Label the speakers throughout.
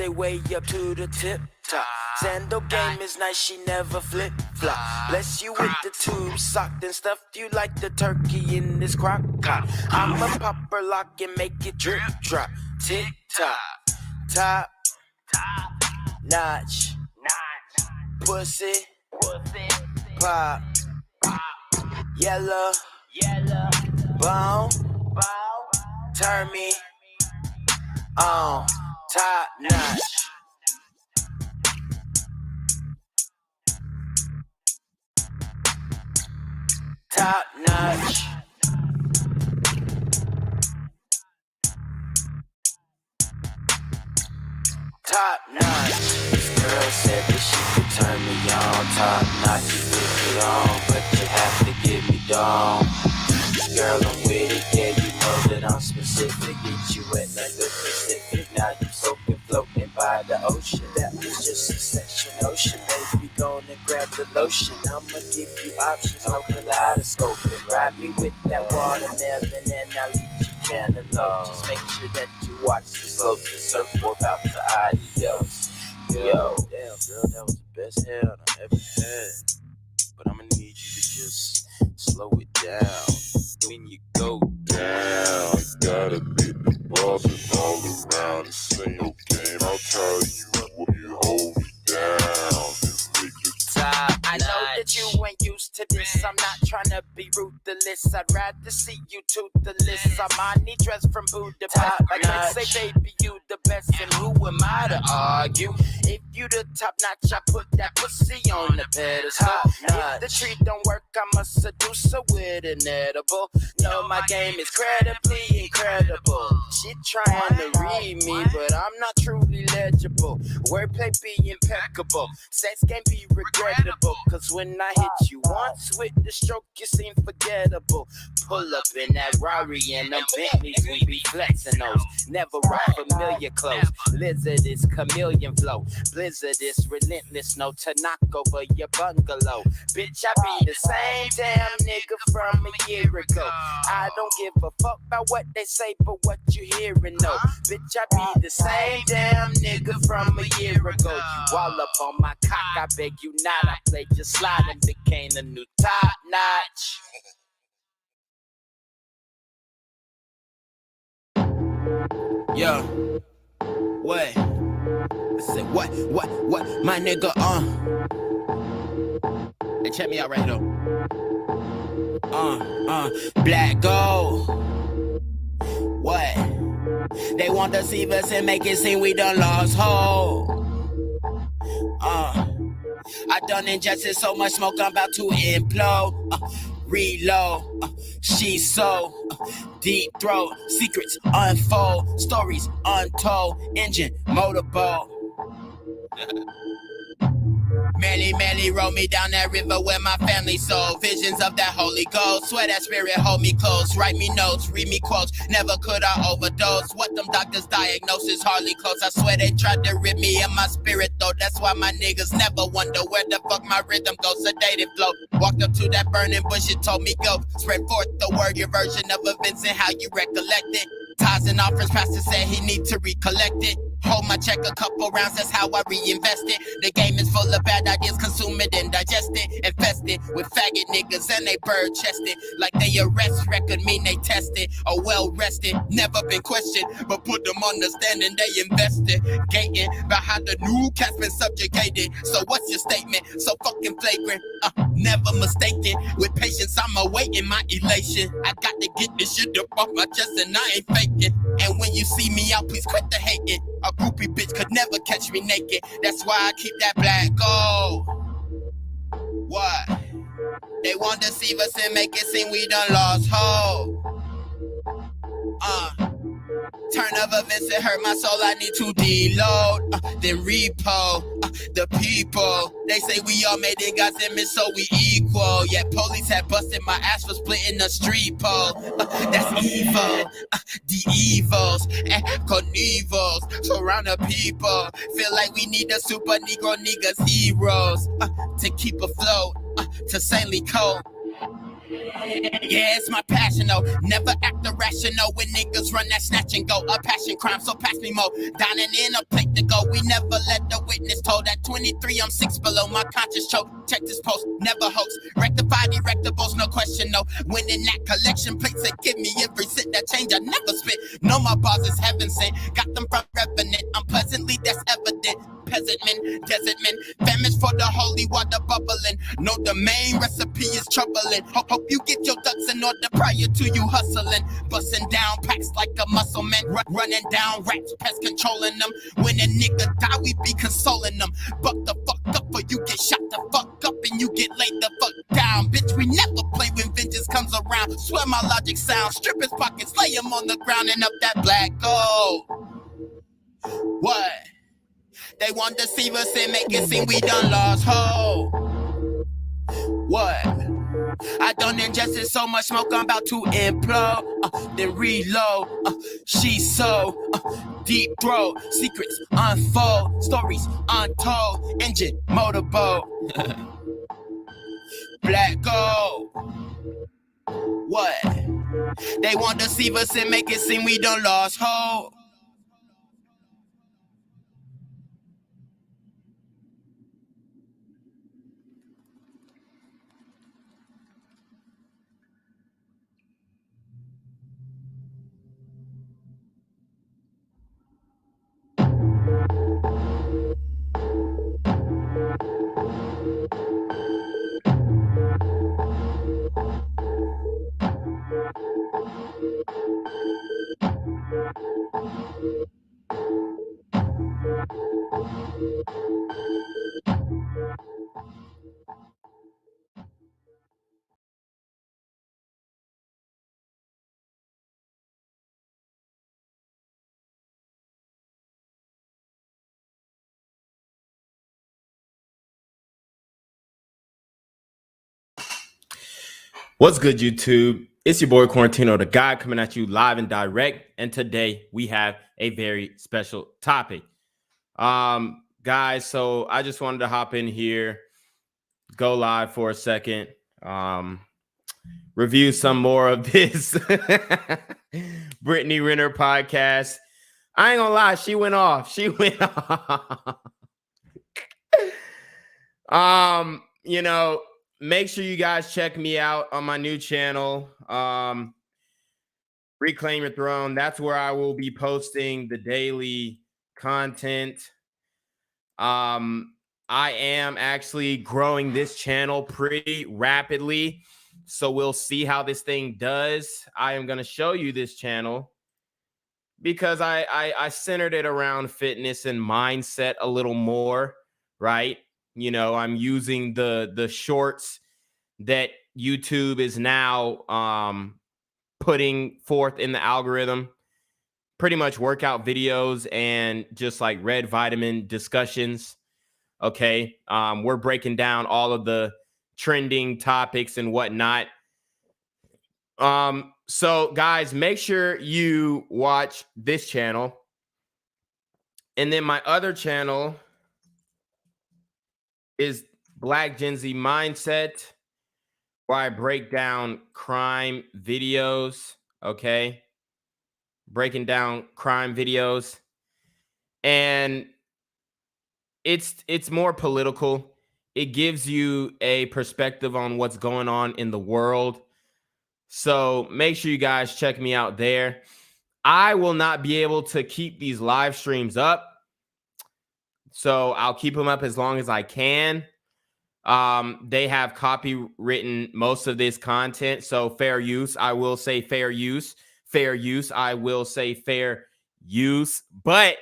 Speaker 1: they way up to the tip top. Sandal game is nice, she never flip flop. Bless you with the tube socked and stuffed you like the turkey in this crock pot. I'ma pop her lock and make it drip drop. Tick tock, top notch, pussy, pop, yellow, bone, turn me on, top notch. Top notch. Top notch. This girl said that she could turn me on. Top notch, you put me on, but you have to give me down. Girl, I'm with it, yeah, you know that I'm specific. Get you wet like the Pacific. Now you soaking, floating by the ocean. That was just a section ocean. Baby, gonna grab the lotion. I'ma give you options, no kaleidoscope. And ride me with that watermelon and I'll leave you cantaloupe. Just make sure that you watch the slopes and surfboard out to adios. Yo, damn girl, that was the best head I ever had. But I'ma need you to just slow it down. When you go down, I gotta get the bosses all around. This ain't no game, I'll tell you when you hold me down. I know that you ain't used to this. I'm not trying to be ruthless. I'd rather see you toothless. Armani dress from Budapest. Like they say, baby, you the best. And who am I to argue? If you the top notch, I put that pussy on the pedestal. If the treat don't work, I'm a seducer with an edible. No, my game is incredibly incredible. She trying to read me, but I'm not truly legible. Wordplay be impeccable. Sex can be regrettable. Cause when I hit you once with the stroke, you seem forgettable. Pull up in that Rari and them Bentleys, we be flexing those. Never rock familiar clothes. Lizard is chameleon flow. Blizzard is relentless, no to knock over your bungalow. Bitch, I be the same damn nigga from a year ago. I don't give a fuck about what they say, but what you hearing, no. Bitch, I be the same damn nigga from a year ago. You all up on my cock, I beg you not. I played your slide and became the new top notch. Yo, what? I said, what, my nigga, Hey, check me out right here. Black gold. What? They want to deceive us and make it seem we done lost hope. I done ingested so much smoke, I'm about to implode. Reload, she's so deep throat. Secrets unfold, stories untold. Engine, motorboat. Melly roll me down that river where my family soul. Visions of that Holy Ghost. Swear that spirit hold me close. Write me notes, read me quotes. Never could I overdose. What them doctors diagnose is hardly close. I swear they tried to rip me of my spirit though. That's why my niggas never wonder where the fuck my rhythm goes. Sedated flow. Walked up to that burning bush, it told me go. Spread forth the word, your version of events and how you recollect it. Tithes and offerings, pastor said he need to recollect it. Hold my check a couple rounds, that's how I reinvest it. The game is full of bad ideas, consume it and digest it. Infested with faggot niggas and they bird chested. Like they arrest record mean they tested. Or well rested, never been questioned. But put them on the stand and they investigating about how the new cat's been subjugated. So what's your statement? So fucking flagrant, never mistaken. With patience I'm awaiting my elation. I got to get this shit up off my chest and I ain't faking. And when you see me out, please quit the hating. A groupie bitch could never catch me naked. That's why I keep that black gold. What? They want to deceive us and make it seem we done lost hope. Turn of events that hurt my soul, I need to deload, then repo, the people. They say we all made in God's image, so we equal. Yet police had busted my ass for splitting the street pole. That's evil, the evils and Knievils surround the people. Feel like we need a super Negro niggas heroes to keep afloat, to saintly cold. Yeah, it's my passion though. Never act irrational when niggas run that snatch and go. A passion crime, so pass me more. Dining in a plate to go. We never let the witness told. At 23, I'm 6 below. My conscience choke. Check this post, never hoax. Rectified erectables, no question, no. Winning that collection plates that give me every cent that change. I never spit. No, my bars is heaven sent. Got them from Revenant. I'm pleasantly, that's evident. Peasant men, desert men, famished for the holy water bubbling. No, the main recipe is troubling. Hope you get your ducks in order prior to you hustling. Busting down packs like a muscle man. Running down rats, pest controlling them. When a nigga die, we be consoling them. Buck the fuck up or you get shot the fuck up and you get laid the fuck down. Bitch, we never play when vengeance comes around. Swear my logic sounds. Strip his pockets, lay him on the ground and up that black gold. What? They want to deceive us and make it seem we done lost hope. What? I done ingested so much smoke, I'm about to implode. Then reload. She's so deep throat. Secrets unfold. Stories untold. Engine, motorboat. Black gold. What? They want to deceive us and make it seem we done lost hope. What's good, YouTube? It's your boy Quarantino Da GAWD coming at you live and direct. And today we have a very special topic. Guys, so I just wanted to hop in here, go live for a second, review some more of this Brittany Renner podcast. I ain't gonna lie, she went off. You know, make sure you guys check me out on my new channel, Reclaim Your Throne. That's where I will be posting the daily content. I am actually growing this channel pretty rapidly, so we'll see how this thing does. I am going to show you this channel because I centered it around fitness and mindset a little more, right? You know, I'm using the shorts that YouTube is now putting forth in the algorithm, pretty much workout videos and just like red vitamin discussions. Okay, we're breaking down all of the trending topics and whatnot. So guys, make sure you watch this channel. And then my other channel is Black Gen Z Mindset, where I break down crime videos, okay? Breaking down crime videos. And it's more political. It gives you a perspective on what's going on in the world. So make sure you guys check me out there. I will not be able to keep these live streams up, so I'll keep them up as long as I can. They have copywritten most of this content, so fair use. I will say fair use. Fair use. I will say fair use. But,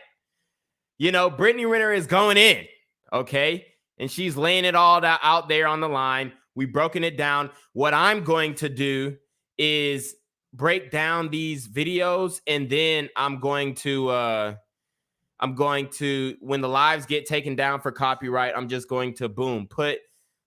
Speaker 1: you know, Brittany Renner is going in, okay? And she's laying it all out there on the line. We've broken it down. What I'm going to do is break down these videos, and then I'm going to, when the lives get taken down for copyright, I'm just going to, boom, put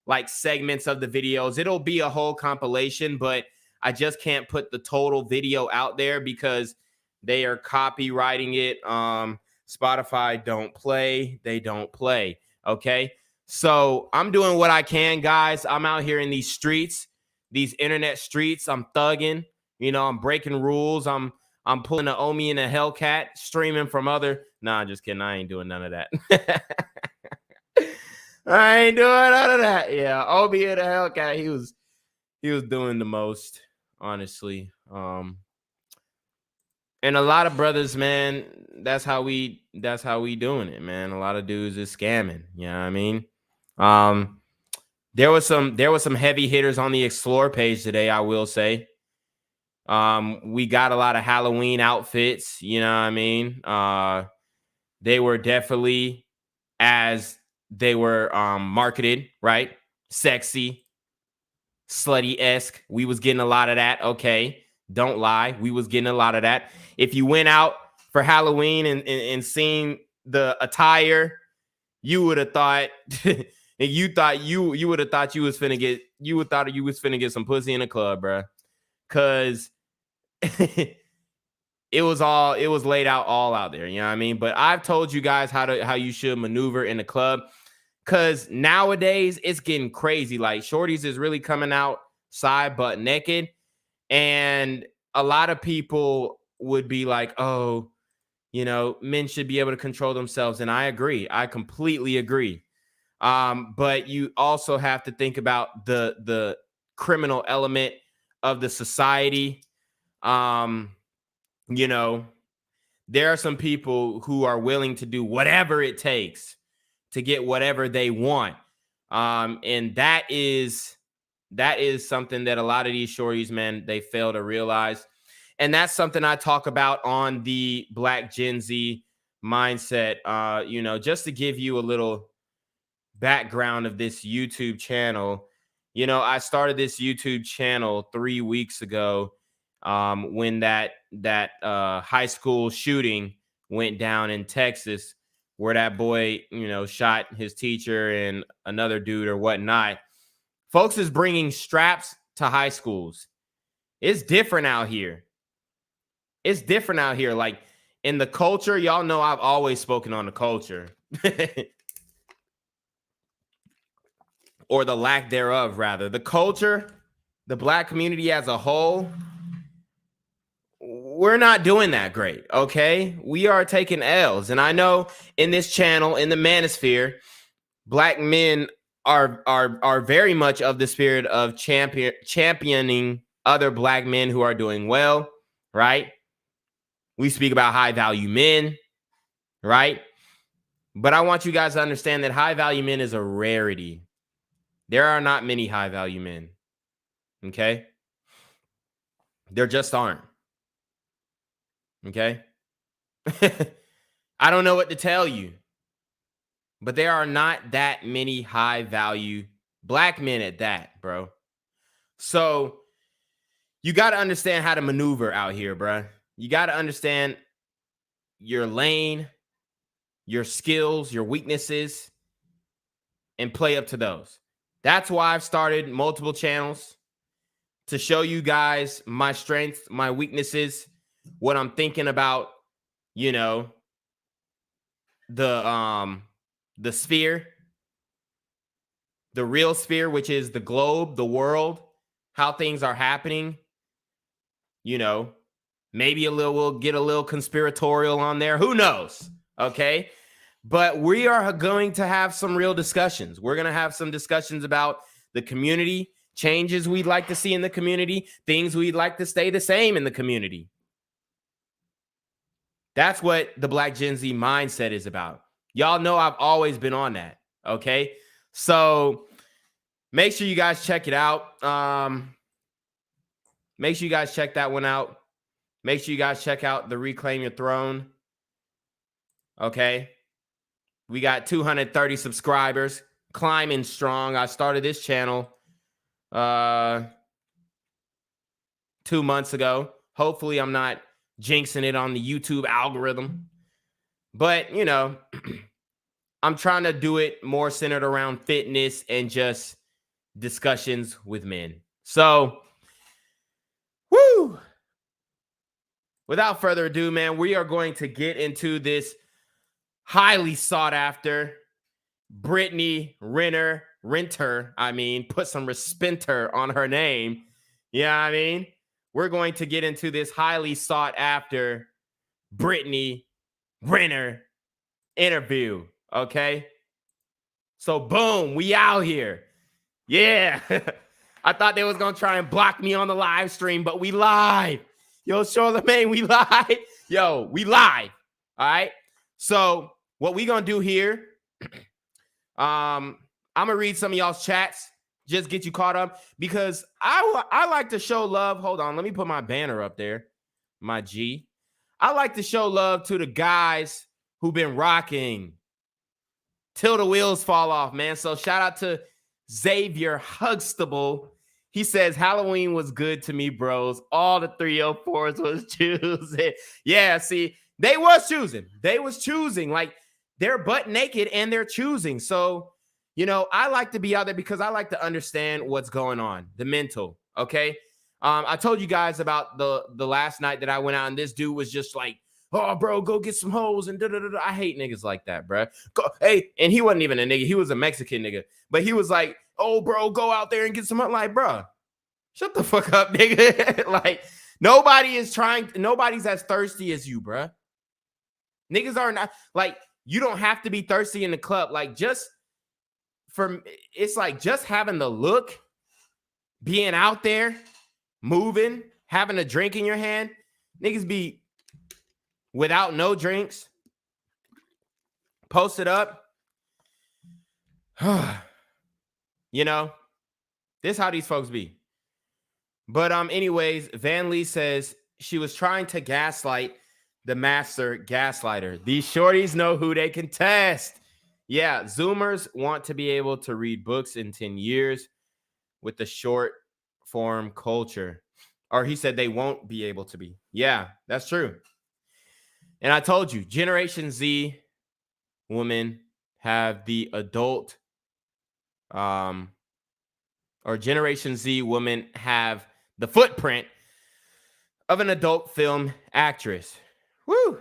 Speaker 1: like segments of the videos. It'll be a whole compilation, but I just can't put the total video out there because they are copywriting it. Spotify don't play. They don't play. Okay. So I'm doing what I can, guys. I'm out here in these streets
Speaker 2: these internet streets. I'm thugging, you know, I'm breaking rules. I'm pulling a Omi and a Hellcat, streaming from other. Nah, just kidding. I ain't doing none of that. I ain't doing none of that. Yeah, Omi and a Hellcat. He was doing the most, honestly. And a lot of brothers, man, that's how we doing it, man. A lot of dudes is scamming. You know what I mean? There was some heavy hitters on the Explore page today, I will say. We got a lot of Halloween outfits, you know what I mean? They were definitely as they were marketed, right? Sexy, slutty-esque. We was getting a lot of that. Okay, don't lie. We was getting a lot of that. If you went out for Halloween and seen the attire, you would have thought you would have thought you was finna get some pussy in a club, bruh. Cause it was laid out all out there, you know what I mean? But I've told you guys how you should maneuver in the club. Cause nowadays it's getting crazy. Like shorties is really coming outside butt naked. And a lot of people would be like, oh, you know, men should be able to control themselves. And I agree. I completely agree. But you also have to think about the criminal element of the society. You know, there are some people who are willing to do whatever it takes to get whatever they want. And that is something that a lot of these shorties, man, they fail to realize. And that's something I talk about on the Black Gen Z mindset. You know, just to give you a little background of this YouTube channel. You know, I started this YouTube channel 3 weeks ago when that high school shooting went down in Texas, where that boy, you know, shot his teacher and another dude or whatnot. Folks is bringing straps to high schools. It's different out here. It's different out here. Like in the culture, y'all know I've always spoken on the culture. Or the lack thereof, rather. The culture, the Black community as a whole, we're not doing that great, okay? We are taking L's. And I know in this channel, in the manosphere, Black men are very much of the spirit of championing other Black men who are doing well, right? We speak about high value men, right? But I want you guys to understand that high value men is a rarity. There are not many high value men, okay? There just aren't, okay? I don't know what to tell you, but there are not that many high value Black men at that, bro. So you got to understand how to maneuver out here, bro. You got to understand your lane, your skills, your weaknesses, and play up to those. That's why I've started multiple channels to show you guys my strengths, my weaknesses, what I'm thinking about, you know, the sphere, the real sphere, which is the globe, the world, how things are happening. You know, maybe we'll get a little conspiratorial on there. Who knows? Okay. But we are going to have some real discussions. We're going to have some discussions about the community, changes we'd like to see in the community, things we'd like to stay the same in the community. That's what the Black Gen Z mindset is about. Y'all know I've always been on that, okay? So make sure you guys check it out. Make sure you guys check that one out. Make sure you guys check out the Reclaim Your Throne, okay? We got 230 subscribers, climbing strong. I started this channel 2 months ago. Hopefully I'm not jinxing it on the YouTube algorithm. But, you know, I'm trying to do it more centered around fitness and just discussions with men. So, woo! Without further ado, man, we are going to get into this highly sought after Brittany Renner Renter, put some respenter on her name. Yeah, we're going to get into this highly sought after Brittany Renner interview. Okay. So boom, we out here. Yeah. I thought they was going to try and block me on the live stream, but we live. Yo, Charlamagne, we live. Yo, we live. All right. So what we going to do here, I'm going to read some of y'all's chats, just get you caught up, because I like to show love. Hold on. Let me put my banner up there. My G. I like to show love to the guys who've been rocking till the wheels fall off, man. So shout out to Xavier Hugstable. He says, Halloween was good to me, bros. All the 304s was choosing. Yeah, see, they was choosing. They was choosing. Like, they're butt naked and they're choosing. So, I like to be out there because I like to understand what's going on, the mental, okay? I told you guys about the last night that I went out, and this dude was just like, oh, bro, go get some hoes and da-da-da-da. I hate niggas like that, bro. Hey, and he wasn't even a nigga. He was a Mexican nigga. But he was like, oh, bro, go out there and get some hoes. Like, bro, shut the fuck up, nigga. Like, nobody's as thirsty as you, bro. Niggas are not, like, you don't have to be thirsty in the club. Like, it's like just having the look, being out there, moving, having a drink in your hand. Niggas be without no drinks, posted up. This is how these folks be. But anyways, Van Lee says she was trying to gaslight the master gaslighter. These shorties know who they can test. Yeah, Zoomers want to be able to read books in 10 years with the short form culture. Or he said they won't be able to be. Yeah, that's true. And I told you, Generation Z women have the adult, or Generation Z women have the footprint of an adult film actress. Woo!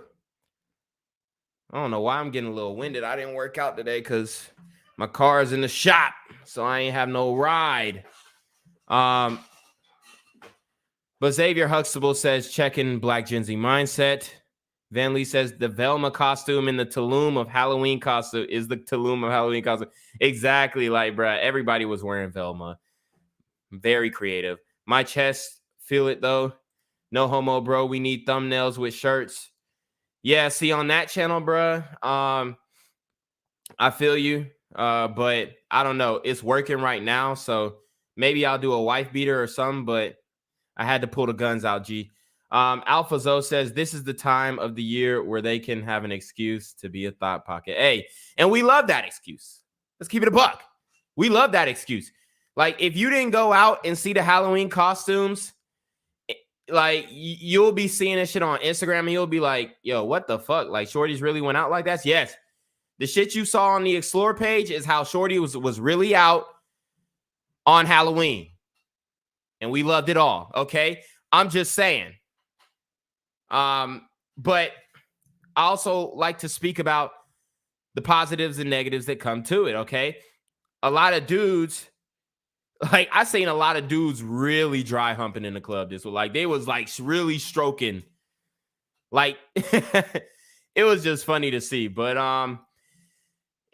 Speaker 2: I don't know why I'm getting a little winded. I didn't work out today because my car is in the shop, so I ain't have no ride. But Xavier Huxtable says, checking Black Gen Z mindset. Van Lee says the Velma costume in the Tulum of Halloween costume is the Tulum of Halloween costume. Exactly, like, bruh, everybody was wearing Velma. Very creative. My chest, feel it though. No homo, bro. We need thumbnails with shirts. Yeah, see, on that channel, bruh, I feel you, but I don't know. It's working right now, so maybe I'll do a wife beater or something, but I had to pull the guns out, G. Alpha Zoe says, this is the time of the year where they can have an excuse to be a thought pocket. Hey, and we love that excuse. Let's keep it a buck. We love that excuse. Like, if you didn't go out and see the Halloween costumes, like, you'll be seeing this shit on Instagram and you'll be like, yo, what the fuck? Like, shorties really went out like that? Yes. The shit you saw on the Explore page is how shorty was really out on Halloween. And we loved it all, okay? I'm just saying. But I also like to speak about the positives and negatives that come to it, okay? A lot of dudes, like, I seen a lot of dudes really dry humping in the club this week. Like, they was, like, really stroking. Like, it was just funny to see. But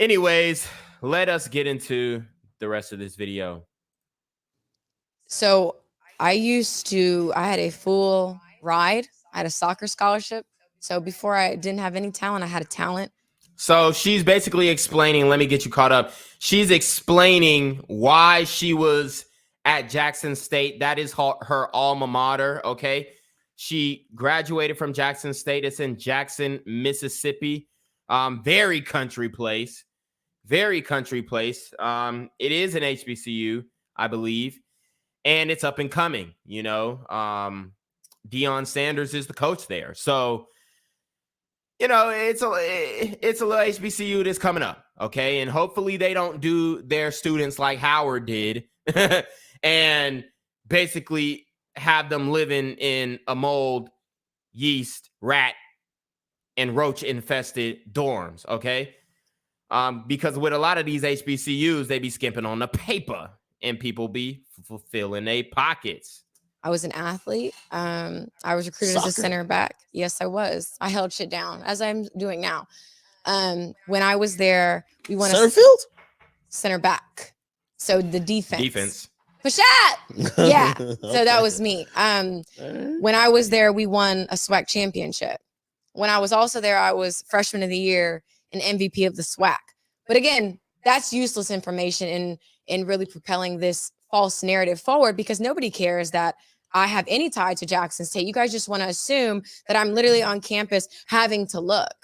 Speaker 2: anyways, let us get into the rest of this video.
Speaker 3: So I had a full ride. I had a soccer scholarship. So before I didn't have any talent, I had a talent.
Speaker 2: So she's basically explaining, let me get you caught up. She's explaining why she was at Jackson State. That is her alma mater, okay? She graduated from Jackson State. It's in Jackson, Mississippi. Very country place. Very country place. It is an HBCU, I believe. And it's up and coming, Deion Sanders is the coach there. So, it's a little HBCU that's coming up, okay? And hopefully they don't do their students like Howard did and basically have them living in a mold, yeast, rat, and roach-infested dorms, okay? Because with a lot of these HBCUs, they be skimping on the paper and people be fulfilling their pockets.
Speaker 3: I was an athlete. I was recruited as a center back. Yes, I was. I held shit down as I'm doing now. When I was there, we won
Speaker 4: center field?
Speaker 3: Center back. So the
Speaker 2: Defense.
Speaker 3: Pashat! Yeah. So that was me. When I was there, we won a SWAC championship. When I was also there, I was freshman of the year and MVP of the SWAC. But again, that's useless information in really propelling this false narrative forward, because nobody cares that I have any tie to Jackson State. You guys just want to assume that I'm literally on campus having to look.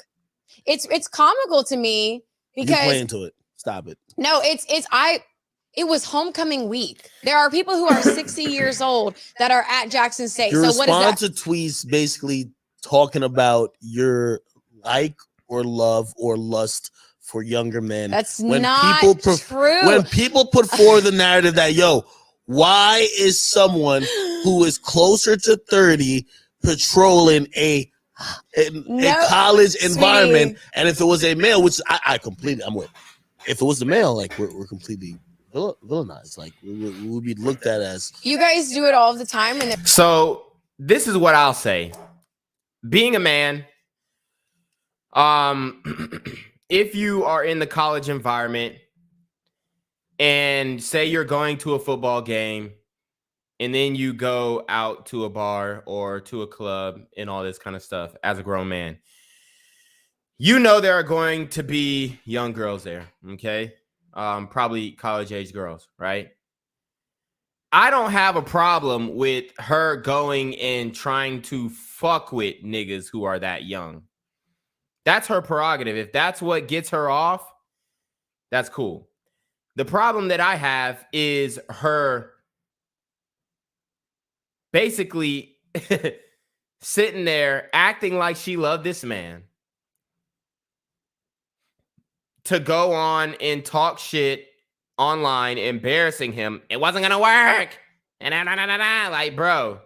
Speaker 3: It's comical to me because
Speaker 4: you play into it. Stop it.
Speaker 3: No, it was homecoming week. There are people who are 60 years old that are at Jackson State.
Speaker 4: Your
Speaker 3: so what is that?
Speaker 4: response to tweets basically talking about your like or love or lust for younger men.
Speaker 3: That's
Speaker 4: when
Speaker 3: not true.
Speaker 4: When people put forward the narrative that, yo, why is someone who is closer to 30 patrolling a college environment? And if it was a male, which I completely, I'm with. If it was the male, like we're completely villainized. Like we would be looked at as.
Speaker 3: You guys do it all the time.
Speaker 2: So this is what I'll say. Being a man, if you are in the college environment and say you're going to a football game and then you go out to a bar or to a club and all this kind of stuff as a grown man, you know there are going to be young girls there, okay? Probably college-age girls, right? I don't have a problem with her going and trying to fuck with niggas who are that young. That's her prerogative. If that's what gets her off, that's cool. The problem that I have is her basically sitting there acting like she loved this man to go on and talk shit online, embarrassing him. It wasn't gonna work. And like, bro,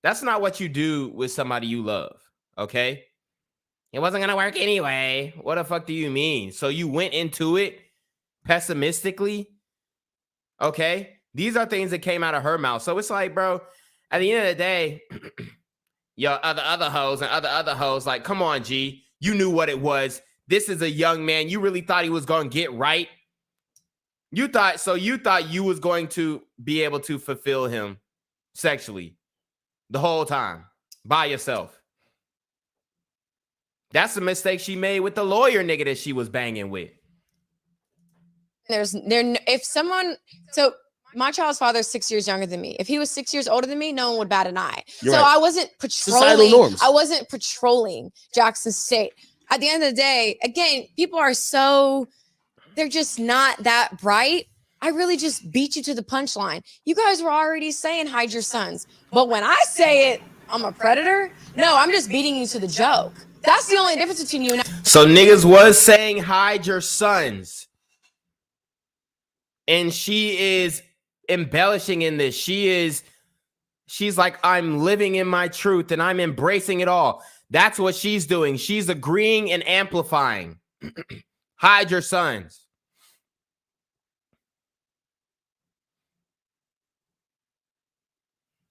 Speaker 2: that's not what you do with somebody you love, okay? It wasn't gonna work anyway. What the fuck do you mean? So you went into it pessimistically, okay? These are things that came out of her mouth. So it's like, bro, at the end of the day, yo, other hoes and other hoes, like, come on, G. You knew what it was. This is a young man. You really thought he was going to get right. You thought you was going to be able to fulfill him sexually the whole time by yourself. That's the mistake she made with the lawyer nigga that she was banging with.
Speaker 3: My child's father is 6 years younger than me. If he was 6 years older than me, no one would bat an eye.
Speaker 4: You're right.
Speaker 3: I wasn't
Speaker 4: Societal norms.
Speaker 3: I wasn't patrolling Jackson State. At the end of the day, again, people are they're just not that bright. I really just beat you to the punchline. You guys were already saying hide your sons. But when I say it, I'm a predator. No, I'm just beating you to the joke. That's the only difference between you and I.
Speaker 2: So niggas was saying hide your sons. And she is embellishing in this. She's like, I'm living in my truth and I'm embracing it all. That's what she's doing. She's agreeing and amplifying. Hide your sons.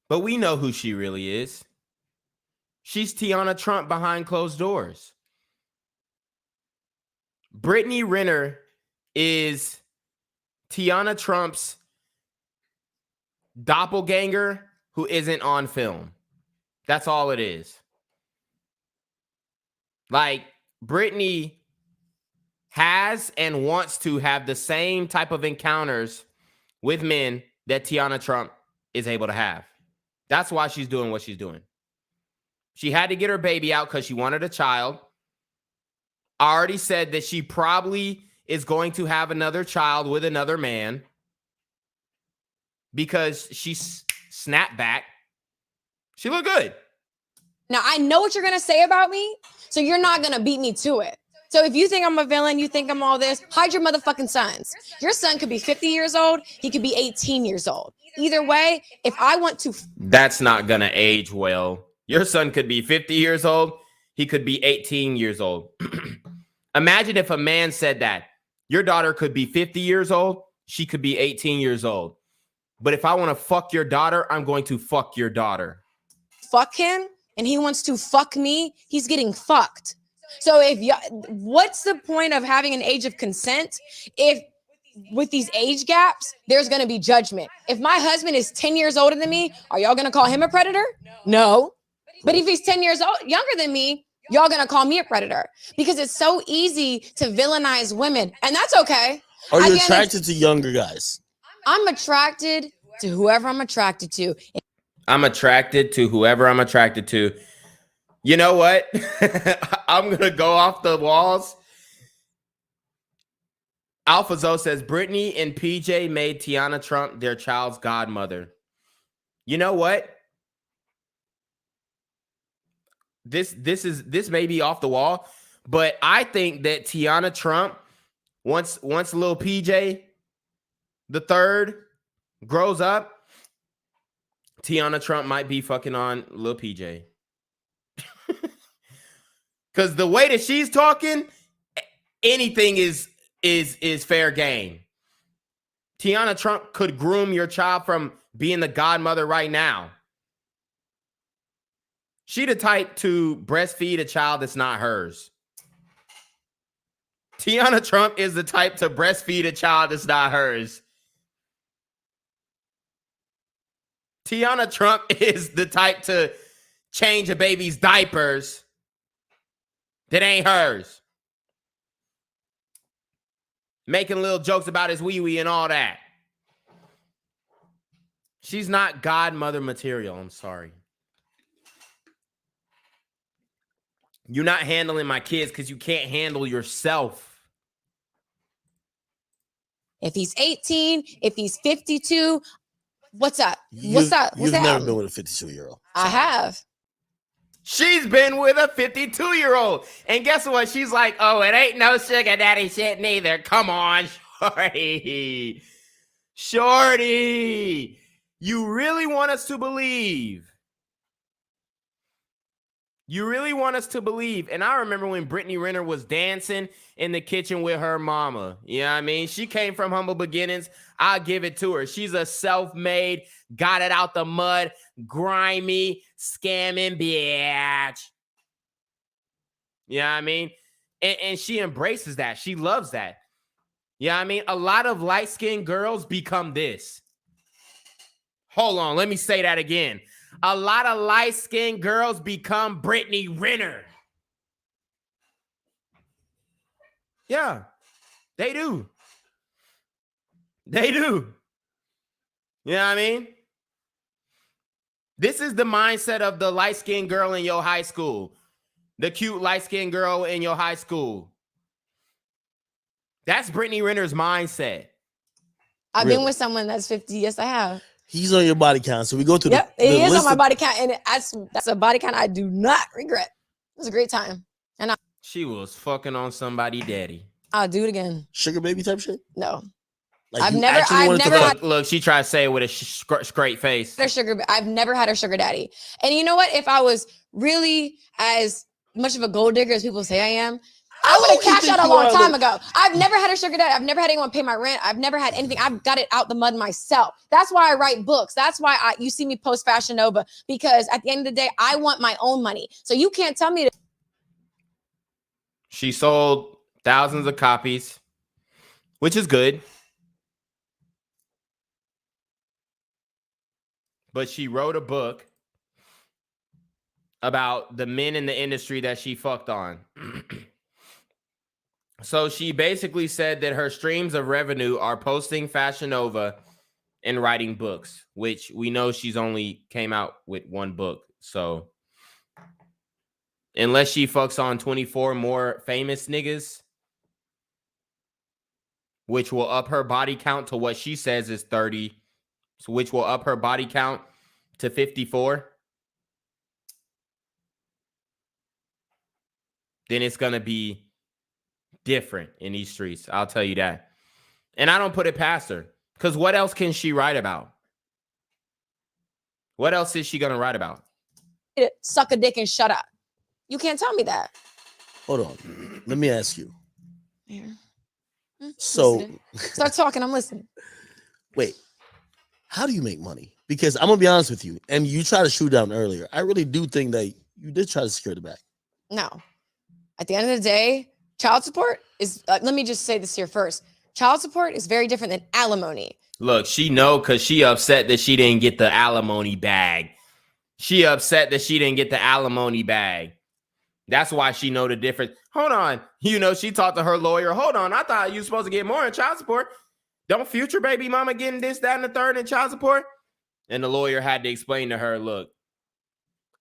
Speaker 2: But we know who she really is. She's Tiana Trump behind closed doors. Brittany Renner is Tiana Trump's doppelganger who isn't on film. That's all it is. Like, Brittany has and wants to have the same type of encounters with men that Tiana Trump is able to have. That's why she's doing what she's doing. She had to get her baby out because she wanted a child. I already said that she probably is going to have another child with another man because she snapped back. She looked good.
Speaker 3: Now, I know what you're going to say about me, so you're not going to beat me to it. So if you think I'm a villain, you think I'm all this, hide your motherfucking sons. Your son could be 50 years old. He could be 18 years old. Either way, if I want to...
Speaker 2: That's not going to age well. Your son could be 50 years old. He could be 18 years old. Imagine if a man said that. Your daughter could be 50 years old. She could be 18 years old. But if I want to fuck your daughter, I'm going to fuck your daughter.
Speaker 3: Fuck him and he wants to fuck me, he's getting fucked. So what's the point of having an age of consent if with these age gaps, there's going to be judgment? If my husband is 10 years older than me, are y'all going to call him a predator? No. But if he's 10 years younger than me, y'all going to call me a predator, because it's so easy to villainize women. And that's okay.
Speaker 4: Are you attracted to younger guys?
Speaker 3: I'm attracted to whoever I'm attracted to.
Speaker 2: I'm attracted to whoever I'm attracted to. You know what? I'm going to go off the walls. Alpha Zoe says, Brittany and PJ made Tiana Trump their child's godmother. You know what? This may be off the wall, but I think that Tiana Trump, once little PJ the third grows up, Tiana Trump might be fucking on little PJ. Because the way that she's talking, anything is fair game. Tiana Trump could groom your child from being the godmother right now. She the type to breastfeed a child that's not hers. Tiana Trump is the type to breastfeed a child that's not hers. Tiana Trump is the type to change a baby's diapers that ain't hers. Making little jokes about his wee-wee and all that. She's not godmother material. I'm sorry. You're not handling my kids because you can't handle yourself.
Speaker 3: If he's 18, if he's 52, what's up? What's up?
Speaker 4: You've never been with a 52-year-old.
Speaker 3: I have.
Speaker 2: She's been with a 52-year-old. And guess what? She's like, oh, it ain't no sugar daddy shit neither. Come on, Shorty. Shorty. You really want us to believe. You really want us to believe. And I remember when Brittany Renner was dancing in the kitchen with her mama. You know what I mean? She came from humble beginnings. I'll give it to her. She's a self-made, got it out the mud, grimy, scamming bitch. You know what I mean? And she embraces that. She loves that. You know what I mean? A lot of light-skinned girls become this. Hold on. Let me say that again. A lot of light-skinned girls become Brittany Renner. Yeah, they do. They do. You know what I mean? This is the mindset of the light-skinned girl in your high school. The cute light-skinned girl in your high school. That's Brittany Renner's mindset.
Speaker 3: I've been with someone that's 50. Yes, I have.
Speaker 4: He's on your body count. So we go through the
Speaker 3: it is
Speaker 4: list
Speaker 3: on my body count. And that's a body count I do not regret. It was a great time. And
Speaker 2: she was fucking on somebody daddy.
Speaker 3: I'll do it again.
Speaker 4: Sugar baby type shit?
Speaker 3: No.
Speaker 4: Like
Speaker 3: I've never had,
Speaker 2: look, she tried to say it with a straight face.
Speaker 3: I've never had a sugar daddy. And you know what? If I was really as much of a gold digger as people say I am, I would have cashed out a long time ago. I've never had a sugar daddy. I've never had anyone pay my rent. I've never had anything. I've got it out the mud myself. That's why I write books. That's why you see me post Fashion Nova, because at the end of the day, I want my own money. So you can't tell me to.
Speaker 2: She sold thousands of copies, which is good. But she wrote a book about the men in the industry that she fucked on. So she basically said that her streams of revenue are posting Fashion Nova and writing books, which we know she's only came out with one book. So unless she fucks on 24 more famous niggas, which will up her body count to what she says is 30, so which will up her body count to 54, then it's going to be different in these streets. I'll tell you that. And I don't put it past her, because what else can she write about? What else is she going to write about?
Speaker 3: Suck a dick and shut up. You can't tell me that.
Speaker 4: Hold on. Let me ask you.
Speaker 3: Here.
Speaker 4: So
Speaker 3: Listening. Start talking. I'm listening.
Speaker 4: wait, how do you make money? Because I'm gonna be honest with you, and you tried to shoot down earlier. I really do think that you did try to secure the bag.
Speaker 3: No. At the end of the day, child support is, let me just say this here first. Child support is very different than alimony.
Speaker 2: Look, she know because she upset that she didn't get the alimony bag. She upset that she didn't get the alimony bag. That's why she know the difference. Hold on. You know, she talked to her lawyer. Hold on. I thought you were supposed to get more in child support. Don't future baby mama getting this, that, and the third in child support? And the lawyer had to explain to her, look,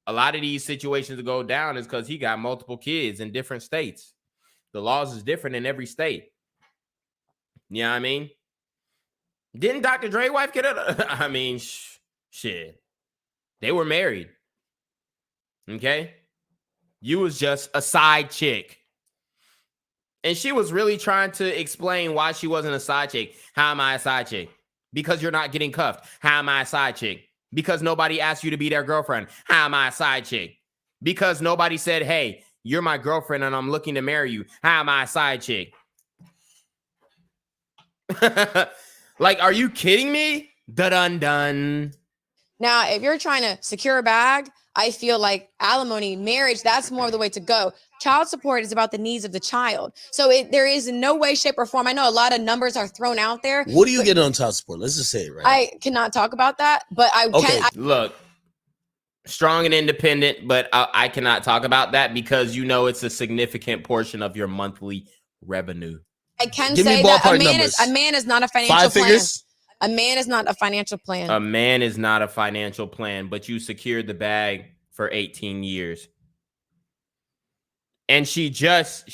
Speaker 2: a lot of these situations that go down is because he got multiple kids in different states. The laws is different in every state. You know what I mean? Didn't Dr. Dre wife get it? I mean, shit. They were married. Okay? You was just a side chick. And she was really trying to explain why she wasn't a side chick. How am I a side chick? Because you're not getting cuffed. How am I a side chick? Because nobody asked you to be their girlfriend. How am I a side chick? Because nobody said, hey, you're my girlfriend and I'm looking to marry you. How am I a side chick? Like, are you kidding me? Dun-dun-dun.
Speaker 3: Now, if you're trying to secure a bag, I feel like alimony, marriage, that's more of the way to go. Child support is about the needs of the child. So there is in no way, shape, or form. I know a lot of numbers are thrown out there.
Speaker 4: What do you get on child support? Let's just say it right.
Speaker 3: I cannot talk about that, but I can.
Speaker 2: Look, strong and independent, but I cannot talk about that because you know it's a significant portion of your monthly revenue.
Speaker 3: I can say that a man is not a financial
Speaker 4: 5
Speaker 3: plan.
Speaker 4: figures?
Speaker 3: A man is not a financial plan.
Speaker 2: A man is not a financial plan, but you secured the bag for 18 years. And she just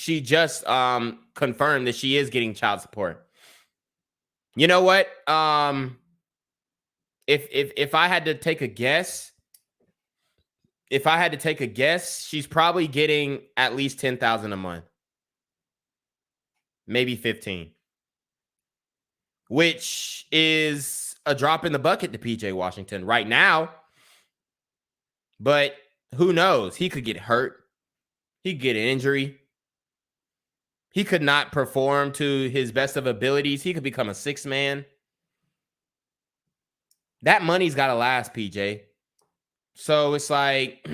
Speaker 2: confirmed that she is getting child support. You know what? If I had to take a guess, she's probably getting at least $10,000 a month. Maybe 15. Which is a drop in the bucket to PJ Washington right now. But who knows? He could get hurt. He could get an injury. He could not perform to his best of abilities. He could become a 6th man. That money's got to last, PJ. So it's like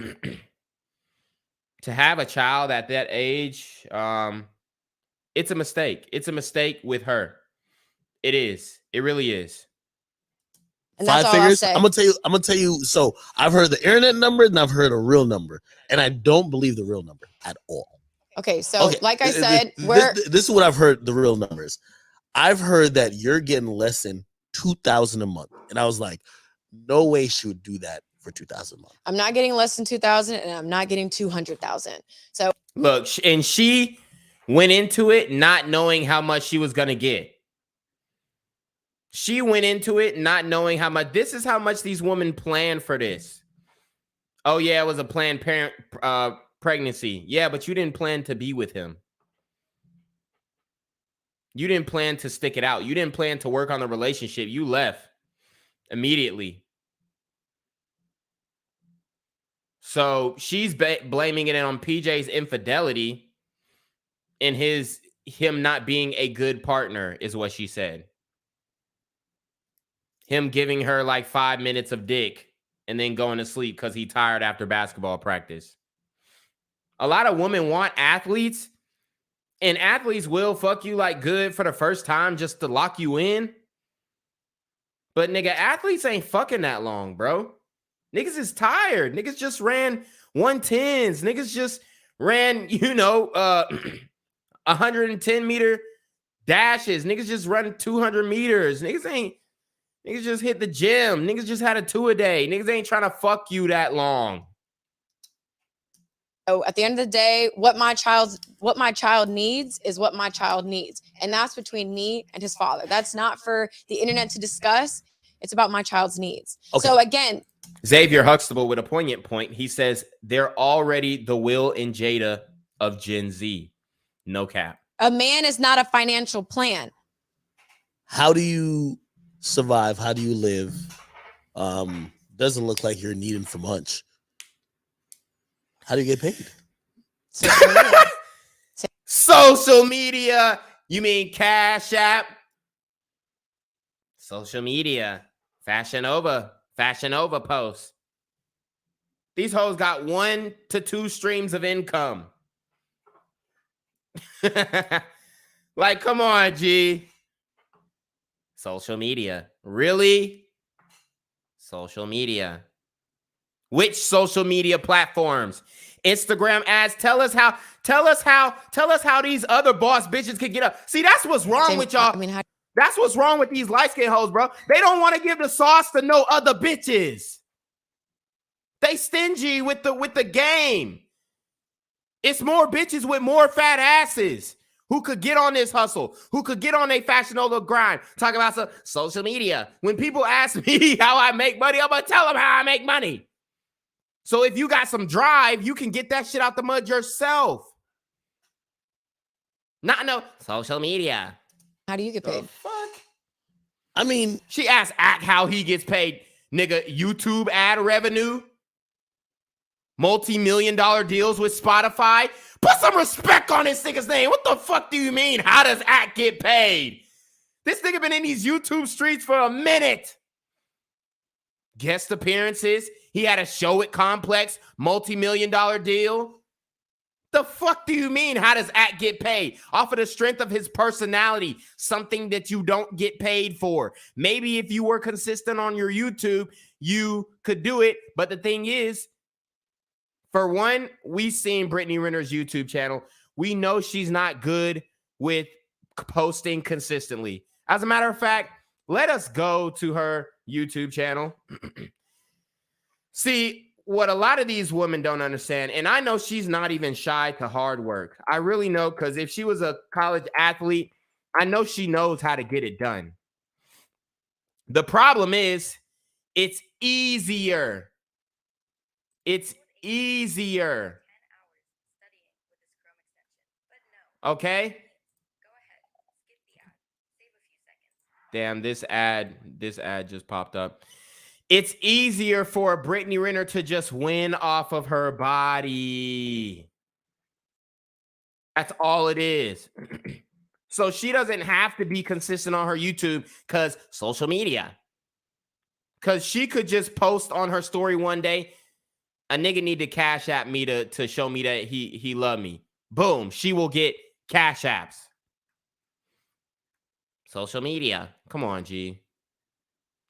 Speaker 2: to have a child at that age, it's a mistake. It's a mistake with her. It is. It really is.
Speaker 3: And that's
Speaker 4: 5
Speaker 3: all
Speaker 4: figures.
Speaker 3: I'll say.
Speaker 4: I'm gonna tell you. So I've heard the internet number and I've heard a real number, and I don't believe the real number at all.
Speaker 3: Okay, so like I said,
Speaker 4: this is what I've heard. The real numbers. I've heard that you're getting less than $2,000 a month, and I was like, no way she would do that for $2,000 a month.
Speaker 3: I'm not getting less than 2,000, and I'm not getting 200,000. So
Speaker 2: look, and she went into it not knowing how much she was gonna get. She went into it not knowing how much. This is how much these women plan for this. Oh, yeah, it was a planned parent pregnancy. Yeah, but you didn't plan to be with him. You didn't plan to stick it out. You didn't plan to work on the relationship. You left immediately. So she's blaming it on PJ's infidelity and him not being a good partner is what she said. Him giving her like 5 minutes of dick and then going to sleep because he's tired after basketball practice. A lot of women want athletes, and athletes will fuck you like good for the first time just to lock you in. But nigga, athletes ain't fucking that long, bro. Niggas is tired. Niggas just ran 110s. Niggas just ran, 110-meter dashes. Niggas just run 200 meters. Niggas just hit the gym. Niggas just had a 2-a-day. Niggas ain't trying to fuck you that long.
Speaker 3: So at the end of the day, what my child needs is what my child needs. And that's between me and his father. That's not for the internet to discuss. It's about my child's needs. Okay. So again,
Speaker 2: Xavier Huxtable with a poignant point. He says they're already the Will and Jada of Gen Z. No cap.
Speaker 3: A man is not a financial plan.
Speaker 4: How do you survive? How do you live? Doesn't look like you're needing for much. How do you get paid?
Speaker 2: Social media You mean Cash App? Social media. Fashion Nova posts. These hoes got 1 to 2 streams of income. Like, come on, G. Social media. Really? Social media. Which social media platforms? Instagram ads. Tell us how these other boss bitches can get up. See, that's what's wrong with y'all. That's what's wrong with these light-skinned hoes, bro. They don't want to give the sauce to no other bitches. They stingy with the game. It's more bitches with more fat asses who could get on this hustle, who could get on a Fashion Nova grind, talk about some social media. When people ask me how I make money, I'm going to tell them how I make money. So if you got some drive, you can get that shit out the mud yourself. Not no social media.
Speaker 3: How do you get paid?
Speaker 2: The fuck?
Speaker 4: I mean,
Speaker 2: she asked Ack how he gets paid. Nigga, YouTube ad revenue. Multi-million-dollar deals with Spotify. Put some respect on this nigga's name. What the fuck do you mean? How does Ack get paid? This nigga been in these YouTube streets for a minute. Guest appearances. He had a show at Complex. Multi-million-dollar deal. The fuck do you mean? How does Ack get paid? Off of the strength of his personality. Something that you don't get paid for. Maybe if you were consistent on your YouTube, you could do it. But the thing is, for one, we've seen Brittany Renner's YouTube channel. We know she's not good with posting consistently. As a matter of fact, let us go to her YouTube channel. See, what a lot of these women don't understand, and I know she's not even shy to hard work. I really know, because if she was a college athlete, I know she knows how to get it done. The problem is, it's easier. It's easier. Okay? Damn, this ad just popped up. It's easier for Brittany Renner to just win off of her body. That's all it is. So she doesn't have to be consistent on her YouTube because social media. Because she could just post on her story one day, a nigga need to cash app me to show me that he love me. Boom, she will get cash apps. Social media. Come on, G.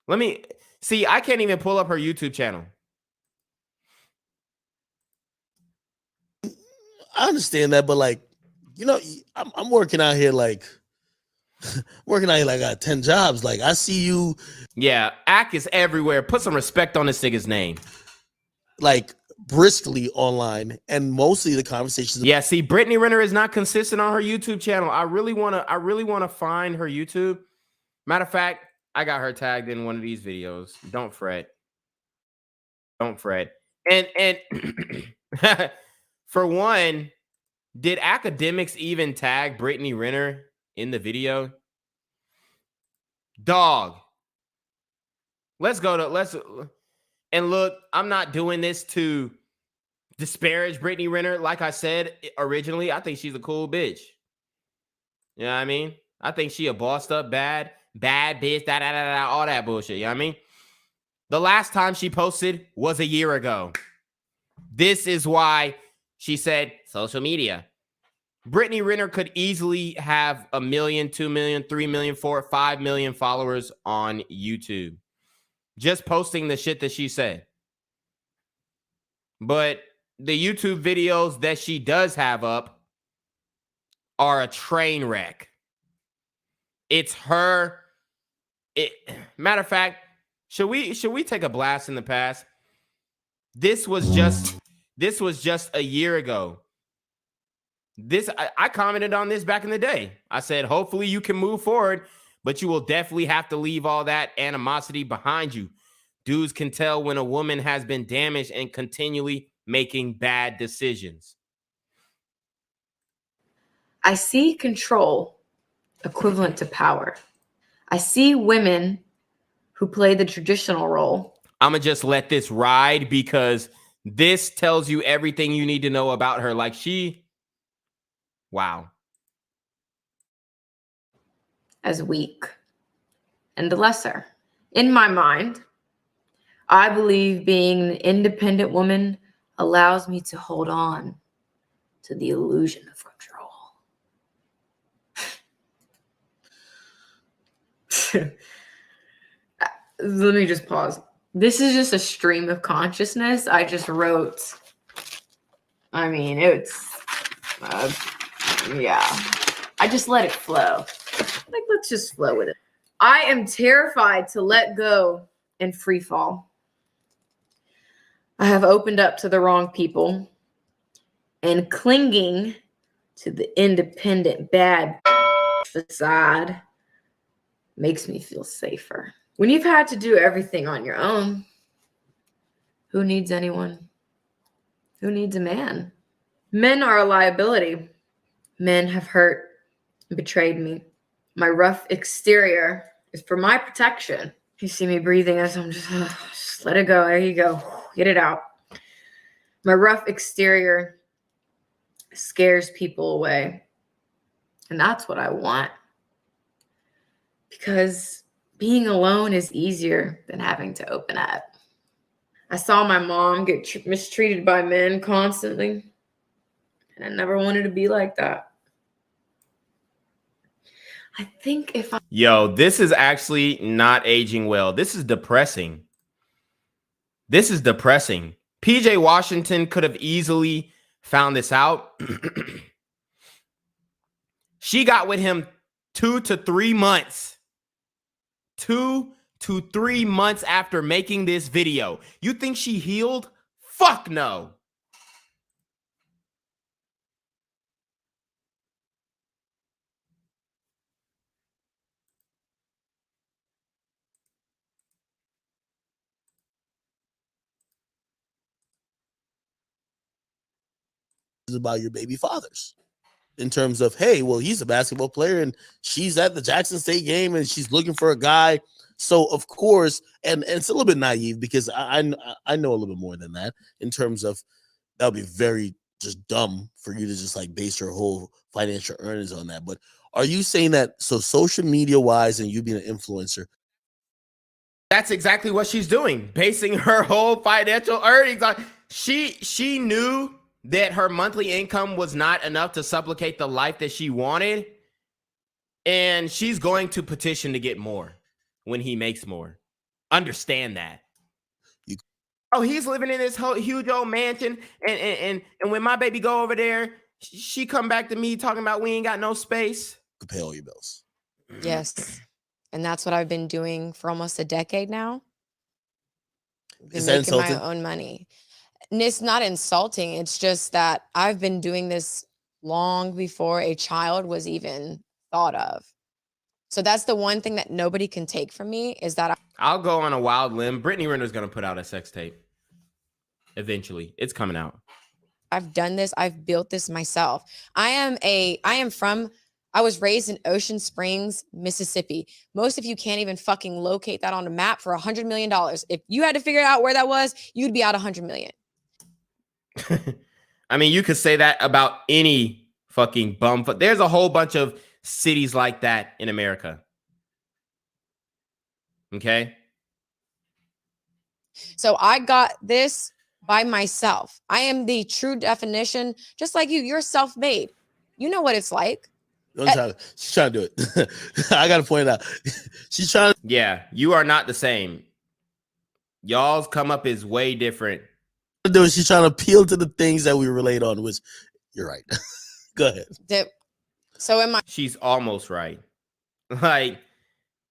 Speaker 2: Let me see. I can't even pull up her YouTube channel.
Speaker 4: I understand that, but like, you know, I'm working out here like I got 10 jobs. Like, I see you.
Speaker 2: Yeah, Ack is everywhere. Put some respect on this nigga's name.
Speaker 4: Like, briskly online, and mostly the conversations.
Speaker 2: Yeah, see, Brittany Renner is not consistent on her YouTube channel. I really wanna find her YouTube. Matter of fact, I got her tagged in one of these videos. Don't fret. Don't fret. And for one, did Academics even tag Brittany Renner in the video? Dog. And look, I'm not doing this to disparage Brittany Renner. Like I said originally, I think she's a cool bitch. You know what I mean? I think she a bossed up bad bitch, all that bullshit. You know what I mean? The last time she posted was a year ago. This is why she said social media. Brittany Renner could easily have 1 million, 2 million, 3 million, 4, 5 million followers on YouTube. Just posting the shit that she said. But the YouTube videos that she does have up are a train wreck. It's her. Matter of fact, should we take a blast in the past? This was just a year ago. I commented on this back in the day. I said, hopefully you can move forward, but you will definitely have to leave all that animosity behind you. Dudes can tell when a woman has been damaged and continually making bad decisions.
Speaker 5: I see control equivalent to power. I see women who play the traditional role.
Speaker 2: I'm going to just let this ride because this tells you everything you need to know about her. Like wow.
Speaker 5: as weak and lesser. In my mind, I believe being an independent woman allows me to hold on to the illusion of control. Let me just pause. This is just a stream of consciousness. I just wrote. I mean, it's, yeah. I just let it flow. Like, let's just flow with it. I am terrified to let go and free fall. I have opened up to the wrong people, and clinging to the independent bad facade makes me feel safer. When you've had to do everything on your own, who needs anyone? Who needs a man? Men are a liability. Men have hurt and betrayed me. My rough exterior is for my protection. You see me breathing as I'm just let it go. There you go. Get it out. My rough exterior scares people away. And that's what I want. Because being alone is easier than having to open up. I saw my mom get mistreated by men constantly. And I never wanted to be like that. I think if I...
Speaker 2: Yo, this is actually not aging well. This is depressing. This is depressing. PJ Washington could have easily found this out. She got with him 2 to 3 months. 2 to 3 months after making this video. You think she healed? Fuck no.
Speaker 4: Is about your baby fathers in terms of, hey, well, he's a basketball player and she's at the Jackson State game and she's looking for a guy. So of course, and it's a little bit naive because I know a little bit more than that in terms of that would be very just dumb for you to just like base your whole financial earnings on that. But are you saying that so social media wise and you being an influencer?
Speaker 2: That's exactly what she's doing, basing her whole financial earnings on. She knew that her monthly income was not enough to supplicate the life that she wanted. And she's going to petition to get more when he makes more. Understand that. Oh, he's living in this whole huge old mansion. And when my baby go over there, she come back to me talking about we ain't got no space.
Speaker 4: To pay all your bills.
Speaker 3: Yes. And that's what I've been doing for almost a decade now.
Speaker 4: Is that
Speaker 3: making
Speaker 4: insulting?
Speaker 3: my own money. And it's not insulting. It's just that I've been doing this long before a child was even thought of. So that's the one thing that nobody can take from me is that
Speaker 2: I'll go on a wild limb. Brittany Renner is going to put out a sex tape. Eventually. It's coming out.
Speaker 3: I've done this. I've built this myself. I was raised in Ocean Springs, Mississippi. Most of you can't even fucking locate that on a map for $100 million. If you had to figure out where that was, you'd be out $100 million.
Speaker 2: I mean, you could say that about any fucking bum. There's a whole bunch of cities like that in America. Okay.
Speaker 3: So I got this by myself. I am the true definition, just like you. You're self-made. You know what it's like.
Speaker 4: She's trying to do it. I got to point it out. She's trying to.
Speaker 2: Yeah, you are not the same. Y'all's come up is way different.
Speaker 4: She's trying to appeal to the things that we relate on, which you're right. Go ahead.
Speaker 2: She's almost right. Like,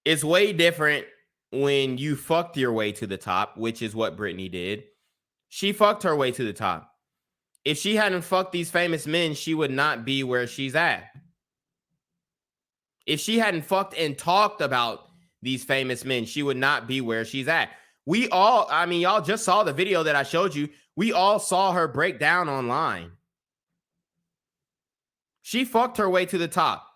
Speaker 2: it's way different when you fucked your way to the top, which is what Brittany did. She fucked her way to the top. If she hadn't fucked these famous men, she would not be where she's at. If she hadn't fucked and talked about these famous men, she would not be where she's at. Y'all just saw the video that I showed you. We all saw her break down online. She fucked her way to the top.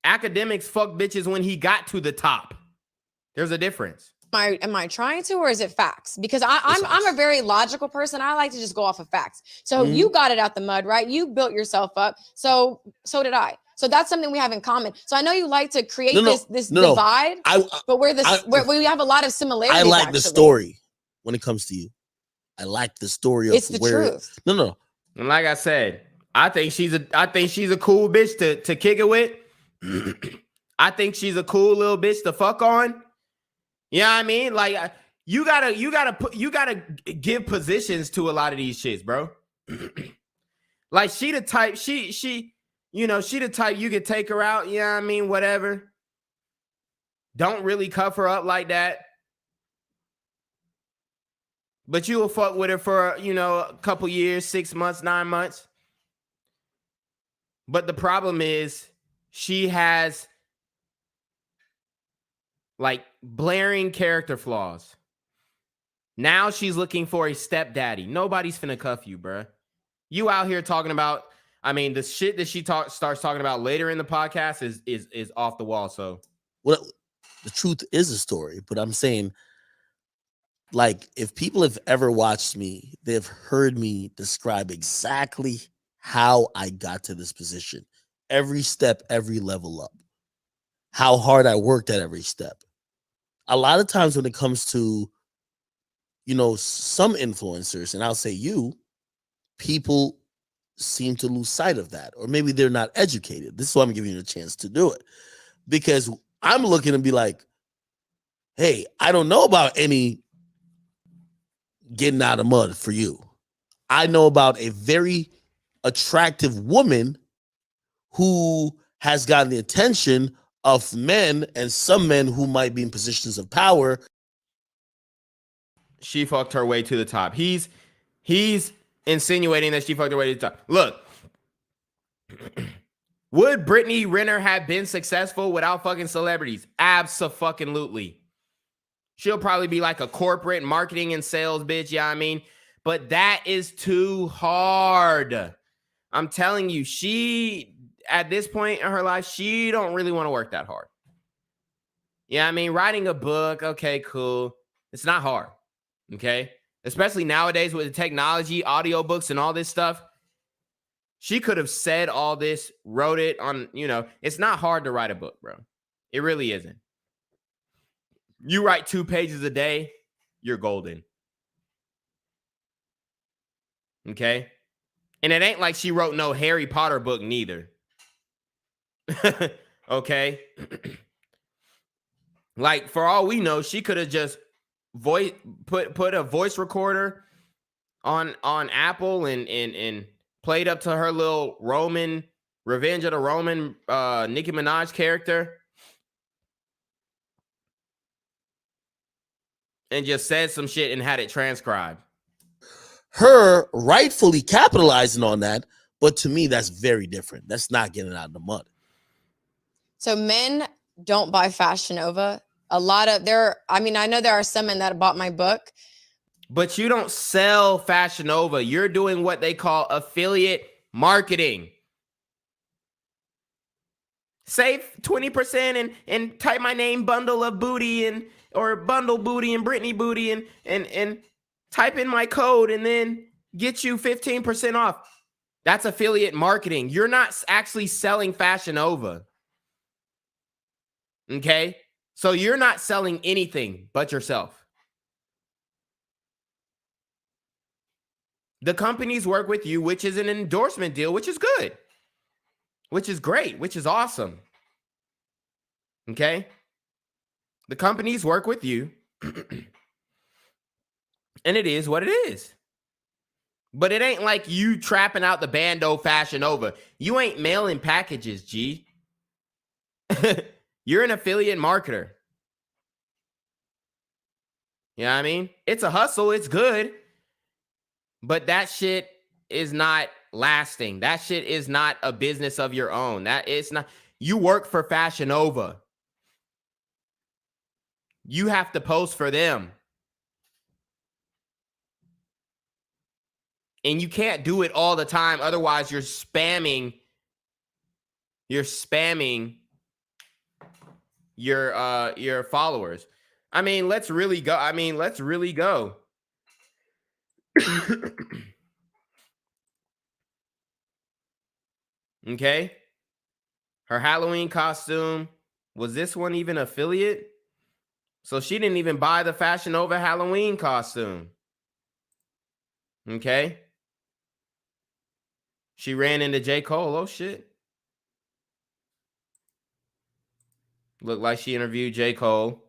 Speaker 2: Academics fuck bitches when he got to the top. There's a difference.
Speaker 3: Am I trying to, or is it facts? Because I'm a very logical person. I like to just go off of facts. So you got it out the mud, right? You built yourself up. So did I. So that's something we have in common. So I know you like to create this
Speaker 4: no.
Speaker 3: divide, but we have a lot of similarities.
Speaker 4: I like
Speaker 3: actually.
Speaker 4: the story when it comes to you. I like the story of
Speaker 3: it's the truth.
Speaker 4: No.
Speaker 2: And like I said, I think she's a cool bitch to kick it with. I think she's a cool little bitch to fuck on. You know what I mean? Like you gotta give positions to a lot of these shits, bro. Like she the type, she the type you could take her out, you know what I mean? Whatever. Don't really cuff her up like that. But you will fuck with her for, a couple years, 6 months, 9 months. But the problem is she has like blaring character flaws. Now she's looking for a stepdaddy. Nobody's finna cuff you, bruh. You out here talking about, the shit that she starts talking about later in the podcast is off the wall. So,
Speaker 4: well, the truth is a story, but I'm saying, like, if people have ever watched me, they've heard me describe exactly how I got to this position. Every step, every level up. How hard I worked at every step. A lot of times when it comes to, some influencers, and I'll say people seem to lose sight of that. Or maybe they're not educated. This is why I'm giving you a chance to do it. Because I'm looking to be like, hey, I don't know about any getting out of mud for you. I know about a very attractive woman who has gotten the attention of men and some men who might be in positions of power.
Speaker 2: She fucked her way to the top. He's insinuating that she fucked her way to the top. Look, would Brittany Renner have been successful without fucking celebrities? Abso-fucking-lutely. She'll probably be like a corporate marketing and sales bitch, yeah, but that is too hard. I'm telling you, she, at this point in her life, she don't really want to work that hard. Yeah, writing a book, okay, cool. It's not hard, okay? Especially nowadays with the technology, audiobooks and all this stuff. She could have said all this, wrote it on, it's not hard to write a book, bro. It really isn't. You write 2 pages a day, you're golden. Okay? And it ain't like she wrote no Harry Potter book neither. Okay? Like, for all we know, she could have just put a voice recorder on Apple and played up to her little Revenge of the Roman Nicki Minaj character. And just said some shit and had it transcribed.
Speaker 4: Her rightfully capitalizing on that, but to me, that's very different. That's not getting out of the mud.
Speaker 3: So men don't buy Fashion Nova. I know there are some men that bought my book.
Speaker 2: But you don't sell Fashion Nova. You're doing what they call affiliate marketing. Save 20% and type my name, bundle of booty or bundle booty and Brittany booty and type in my code and then get you 15% off. That's affiliate marketing. You're not actually selling Fashion Nova. Okay? So you're not selling anything but yourself. The companies work with you, which is an endorsement deal, which is good, which is great, which is awesome. Okay? The companies work with you, and it is what it is. But it ain't like you trapping out the bando Fashion Nova. You ain't mailing packages, G. You're an affiliate marketer. You know what I mean? It's a hustle. It's good. But that shit is not lasting. That shit is not a business of your own. That is not. You work for Fashion Nova. You have to post for them. And you can't do it all the time. Otherwise, you're spamming your followers. Let's really go. Okay? Her Halloween costume, was this one even affiliate? So she didn't even buy the Fashion Nova Halloween costume. Okay. She ran into J. Cole. Oh, shit. Looked like she interviewed J. Cole.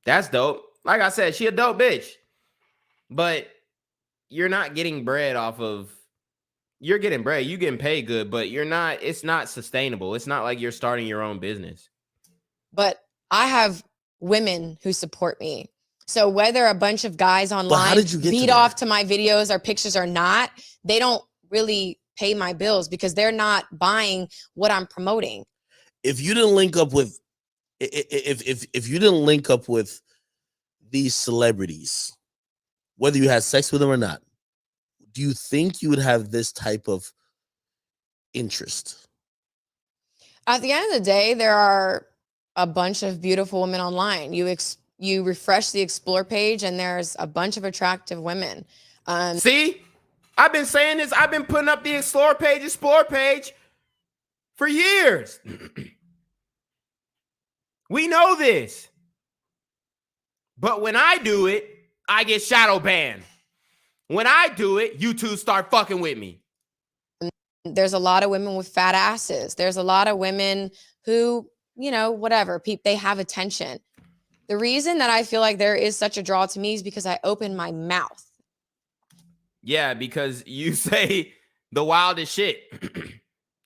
Speaker 2: That's dope. Like I said, she a dope bitch. But you're not getting bread off of... You're getting bread. You getting paid good, but you're not... It's not sustainable. It's not like you're starting your own business.
Speaker 3: But I have women who support me. So whether a bunch of guys online beat off to my videos or pictures or not, they don't really pay my bills because they're not buying what I'm promoting.
Speaker 4: If you didn't link up with, if you didn't link up with these celebrities, whether you had sex with them or not, do you think you would have this type of interest?
Speaker 3: At the end of the day, there are a bunch of beautiful women online. You refresh the Explore page and there's a bunch of attractive women.
Speaker 2: See, I've been saying this. I've been putting up the Explore page for years. We know this. But when I do it, I get shadow banned. When I do it, YouTube start fucking with me.
Speaker 3: There's a lot of women with fat asses. There's a lot of women who, whatever, they have attention. The reason that I feel like there is such a draw to me is because I open my mouth.
Speaker 2: Yeah, because you say the wildest shit.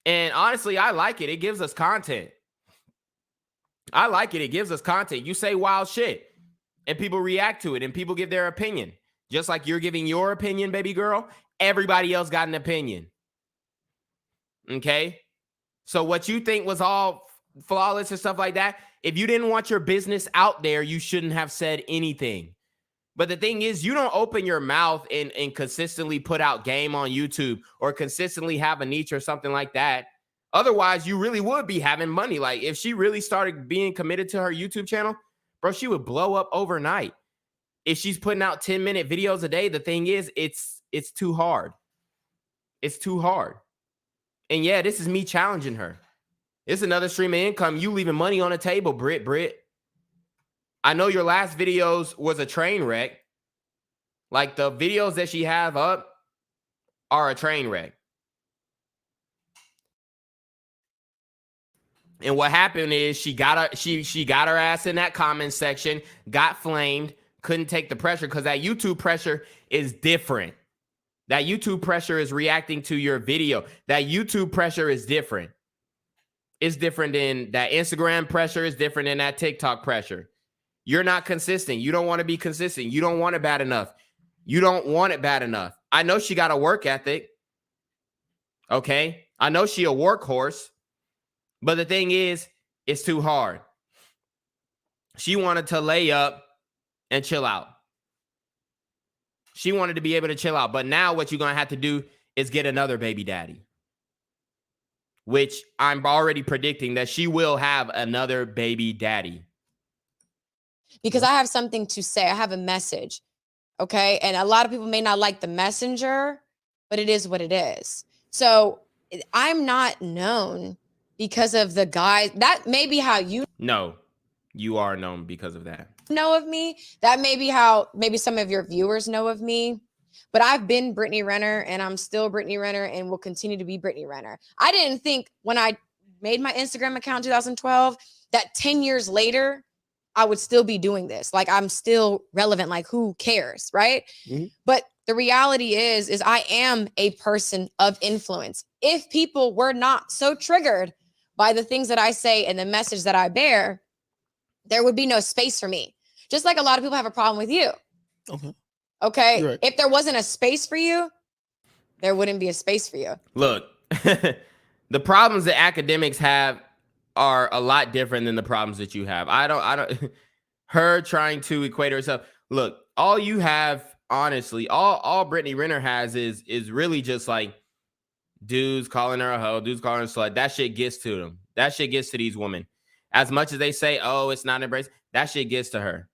Speaker 2: And honestly, I like it. It gives us content. I like it. It gives us content. You say wild shit and people react to it and people give their opinion. Just like you're giving your opinion, baby girl, everybody else got an opinion. Okay? So what you think was all flawless and stuff like that, if you didn't want your business out there, you shouldn't have said anything. But the thing is, you don't open your mouth and consistently put out game on YouTube or consistently have a niche or something like that. Otherwise, you really would be having money. Like if she really started being committed to her YouTube channel, bro, she would blow up overnight. If she's putting out 10-minute videos a day, the thing is, it's too hard. It's too hard. And yeah, this is me challenging her. It's another stream of income. You leaving money on the table, Britt. I know your last videos was a train wreck. Like the videos that she have up are a train wreck. And what happened is she got her ass in that comment section, got flamed, couldn't take the pressure because that YouTube pressure is different. That YouTube pressure is reacting to your video. That YouTube pressure is different. It's different than that Instagram pressure is different than that TikTok pressure. You're not consistent. You don't want to be consistent. You don't want it bad enough. You don't want it bad enough. I know she got a work ethic. Okay. I know she a workhorse. But the thing is, it's too hard. She wanted to lay up and chill out. She wanted to be able to chill out. But now what you're going to have to do is get another baby daddy. Which I'm already predicting that she will have another baby daddy.
Speaker 3: Because I have something to say. I have a message. Okay. And a lot of people may not like the messenger, but it is what it is. So I'm not known because of the guys. That may be how you
Speaker 2: No, you are known because of that.
Speaker 3: Know of me. That may be how maybe some of your viewers know of me. But I've been Brittany Renner and I'm still Brittany Renner and will continue to be Brittany Renner. I didn't think when I made my Instagram account in 2012 that 10 years later, I would still be doing this. Like I'm still relevant. Like who cares, right? Mm-hmm. But the reality is I am a person of influence. If people were not so triggered by the things that I say and the message that I bear, there would be no space for me. Just like a lot of people have a problem with you. Okay. Right. If there wasn't a space for you, there wouldn't be a space for you.
Speaker 2: Look, the problems that academics have are a lot different than the problems that you have. I don't, her trying to equate herself. Look, all you have, honestly, all Brittany Renner has is really just like dudes calling her a hoe, dudes calling her a slut. That shit gets to them. That shit gets to these women. As much as they say, oh, it's not embraced, that shit gets to her.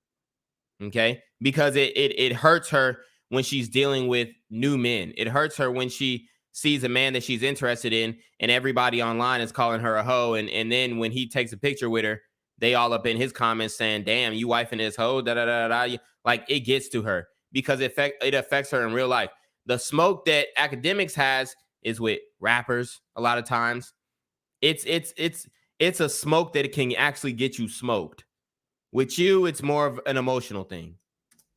Speaker 2: Okay? Because it hurts her when she's dealing with new men. It hurts her when she sees a man that she's interested in, and everybody online is calling her a hoe. And then when he takes a picture with her, they all up in his comments saying, damn, you wifing this hoe, da da da da. Like, it gets to her because it affects her in real life. The smoke that academics has is with rappers a lot of times. It's a smoke that it can actually get you smoked. With you, it's more of an emotional thing.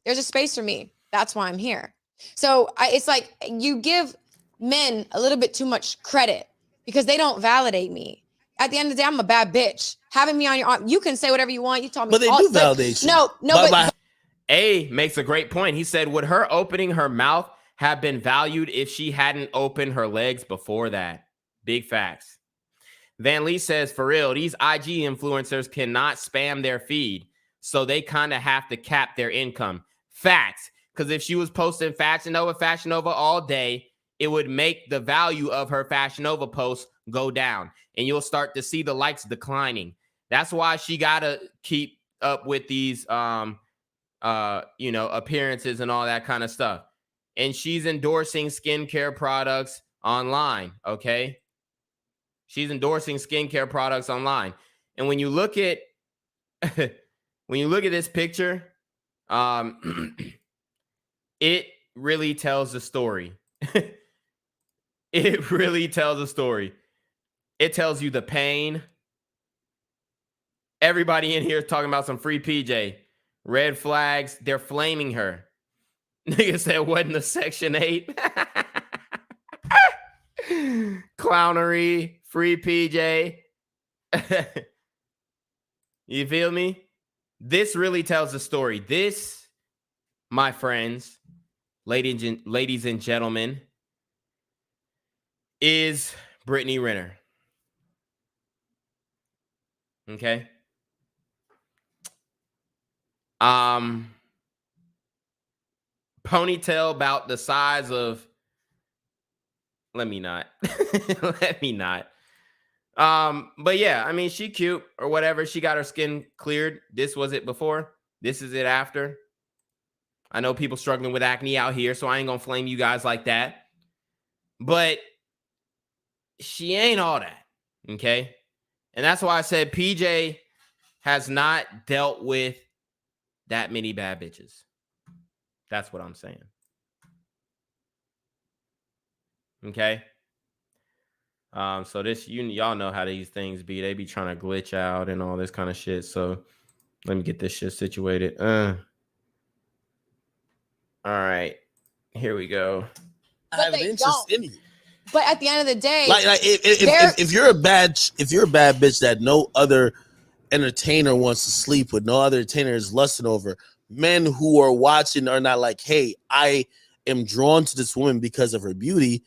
Speaker 3: There's a space for me. That's why I'm here. So it's like you give men a little bit too much credit because they don't validate me. At the end of the day, I'm a bad bitch. Having me on your arm, you can say whatever you want. You told me,
Speaker 4: but they do validate you.
Speaker 3: No, but
Speaker 2: A makes a great point. He said, would her opening her mouth have been valued if she hadn't opened her legs before that? Big facts. Van Lee says, for real, these IG influencers cannot spam their feed, so they kind of have to cap their income. Facts. Because if she was posting Fashion Nova all day, it would make the value of her Fashion Nova posts go down, and you'll start to see the likes declining. That's why she got to keep up with these, appearances and all that kind of stuff. And she's endorsing skincare products online, okay? She's endorsing skincare products online. And when you look at this picture, it really tells the story. It really tells a story. It tells you the pain. Everybody in here is talking about some free PJ. Red flags. They're flaming her. Nigga said, what in the Section 8? Clownery. Free PJ. You feel me? This really tells the story. This, my friends, ladies and gentlemen, is Brittany Renner. Okay. Ponytail about the size of, let me not. But yeah, I mean, she cute or whatever. She got her skin cleared. This was it before. This is it after. I know people struggling with acne out here, so I ain't gonna flame you guys like that. But she ain't all that, okay? And that's why I said PJ has not dealt with that many bad bitches. That's what I'm saying. Okay? So this, y'all know how these things be. They be trying to glitch out and all this kind of shit. So let me get this shit situated. All right. Here we go.
Speaker 4: I have an interest in you.
Speaker 3: But at the end of the day,
Speaker 4: like if you're a bad bitch that no other entertainer wants to sleep with, no other entertainer is lusting over, men who are watching are not like, hey, I am drawn to this woman because of her beauty.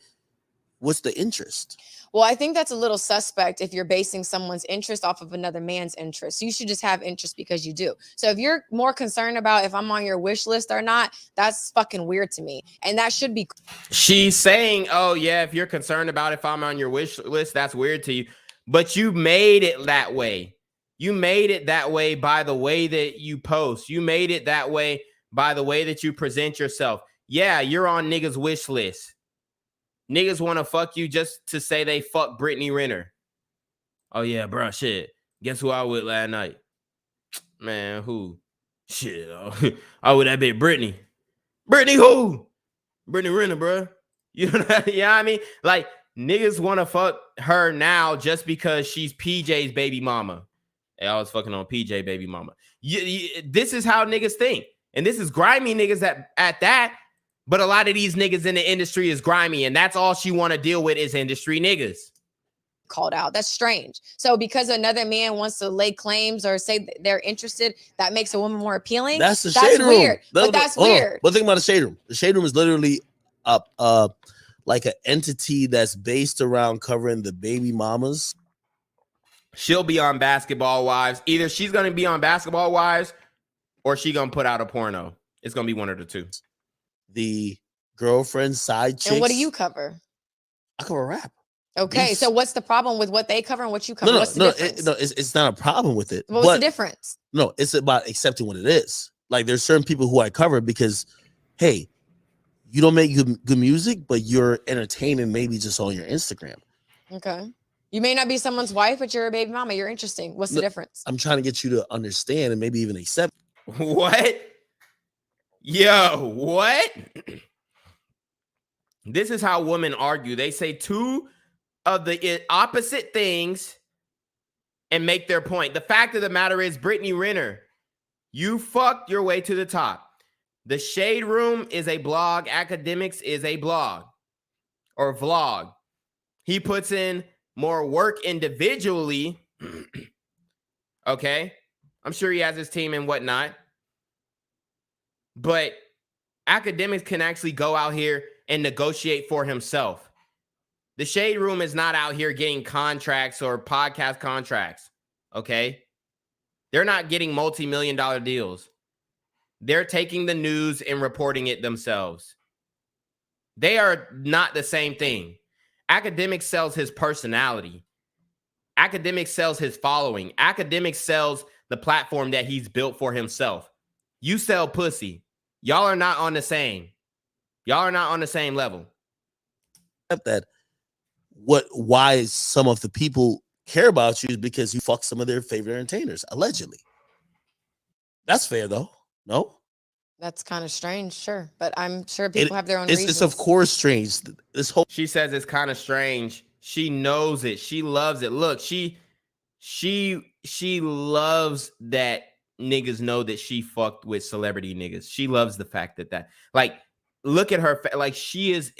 Speaker 4: What's the interest?
Speaker 3: well, I think that's a little suspect if you're basing someone's interest off of another man's interest. You should just have interest because you do. So if you're more concerned about if I'm on your wish list or not, that's fucking weird to me. And that should be.
Speaker 2: She's saying, oh, yeah, if you're concerned about if I'm on your wish list, that's weird to you. But you made it that way. You made it that way by the way that you post. You made it that way by the way that you present yourself. Yeah, you're on niggas' wish list. Niggas want to fuck you just to say they fuck Brittany Renner. Oh, yeah, bro, shit. Guess who I with last night? Man, who? Shit, I with that bitch Brittany. Brittany who? Brittany Renner, bro. You know what I mean? Like, niggas want to fuck her now just because she's PJ's baby mama. Hey, I was fucking on PJ baby mama. This is how niggas think. And this is grimy niggas at that. But a lot of these niggas in the industry is grimy, and that's all she want to deal with is industry niggas.
Speaker 3: Called out. That's strange. So because another man wants to lay claims or say they're interested, that makes a woman more appealing.
Speaker 4: That's the shade room.
Speaker 3: Weird. But that's weird.
Speaker 4: But think about the shade room. The shade room is literally like an entity that's based around covering the baby mamas.
Speaker 2: She'll be on Basketball Wives. Either she's going to be on Basketball Wives or she going to put out a porno. It's going to be one of the two.
Speaker 4: The girlfriend side chicks.
Speaker 3: And what do you cover?
Speaker 4: I cover rap.
Speaker 3: Okay, so what's the problem with what they cover and what you cover? What's the difference?
Speaker 4: It's not a problem with it.
Speaker 3: What's the difference?
Speaker 4: No, it's about accepting what it is. Like there's certain people who I cover because, hey, you don't make good music, but you're entertaining maybe just on your Instagram.
Speaker 3: Okay. You may not be someone's wife, but you're a baby mama. You're interesting. What's the difference?
Speaker 4: I'm trying to get you to understand and maybe even accept.
Speaker 2: What? Yo, what? This is how women argue. They say two of the opposite things and make their point. The fact of the matter is, Brittany Renner, you fucked your way to the top. The Shade Room is a blog. Academics is a blog or vlog. He puts in more work individually. Okay. I'm sure he has his team and whatnot. But Academics can actually go out here and negotiate for himself. The Shade Room is not out here getting contracts or podcast contracts. Okay. They're not getting multi-million-dollar deals. They're taking the news and reporting it themselves. They are not the same thing. Academics sells his personality. Academics sells his following. Academics sells the platform that he's built for himself. You sell pussy. Y'all are not on the same. Y'all are not on the same level.
Speaker 4: That why some of the people care about you is because you fuck some of their favorite entertainers, allegedly. That's fair, though. No?
Speaker 3: That's kind of strange, sure. But I'm sure people have their own reasons.
Speaker 4: It's of course strange.
Speaker 2: She says it's kind of strange. She knows it. She loves it. Look, she loves that niggas know that she fucked with celebrity niggas. She loves the fact that like, look at her. Like, she is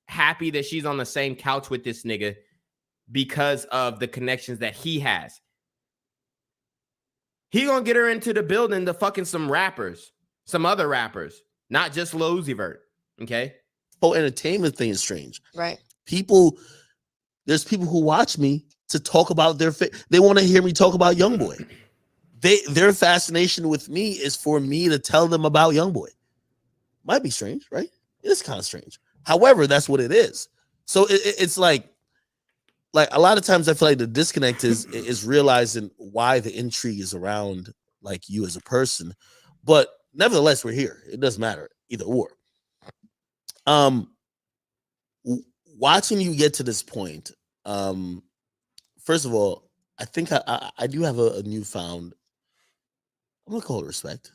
Speaker 2: happy that she's on the same couch with this nigga because of the connections that he has. He gonna get her into the building to fucking some rappers, some other rappers, not just Lil Uzi Vert. Okay.
Speaker 4: Whole entertainment thing is strange.
Speaker 3: Right.
Speaker 4: There's people who watch me to talk about they want to hear me talk about YoungBoy. Their fascination with me is for me to tell them about YoungBoy. Might be strange, right? It is kind of strange. However, that's what it is. So it's like a lot of times I feel like the disconnect is realizing why the intrigue is around like you as a person, but nevertheless, we're here. It doesn't matter either or. Watching you get to this point, first of all, I think I do have a newfound, I'm gonna call it respect.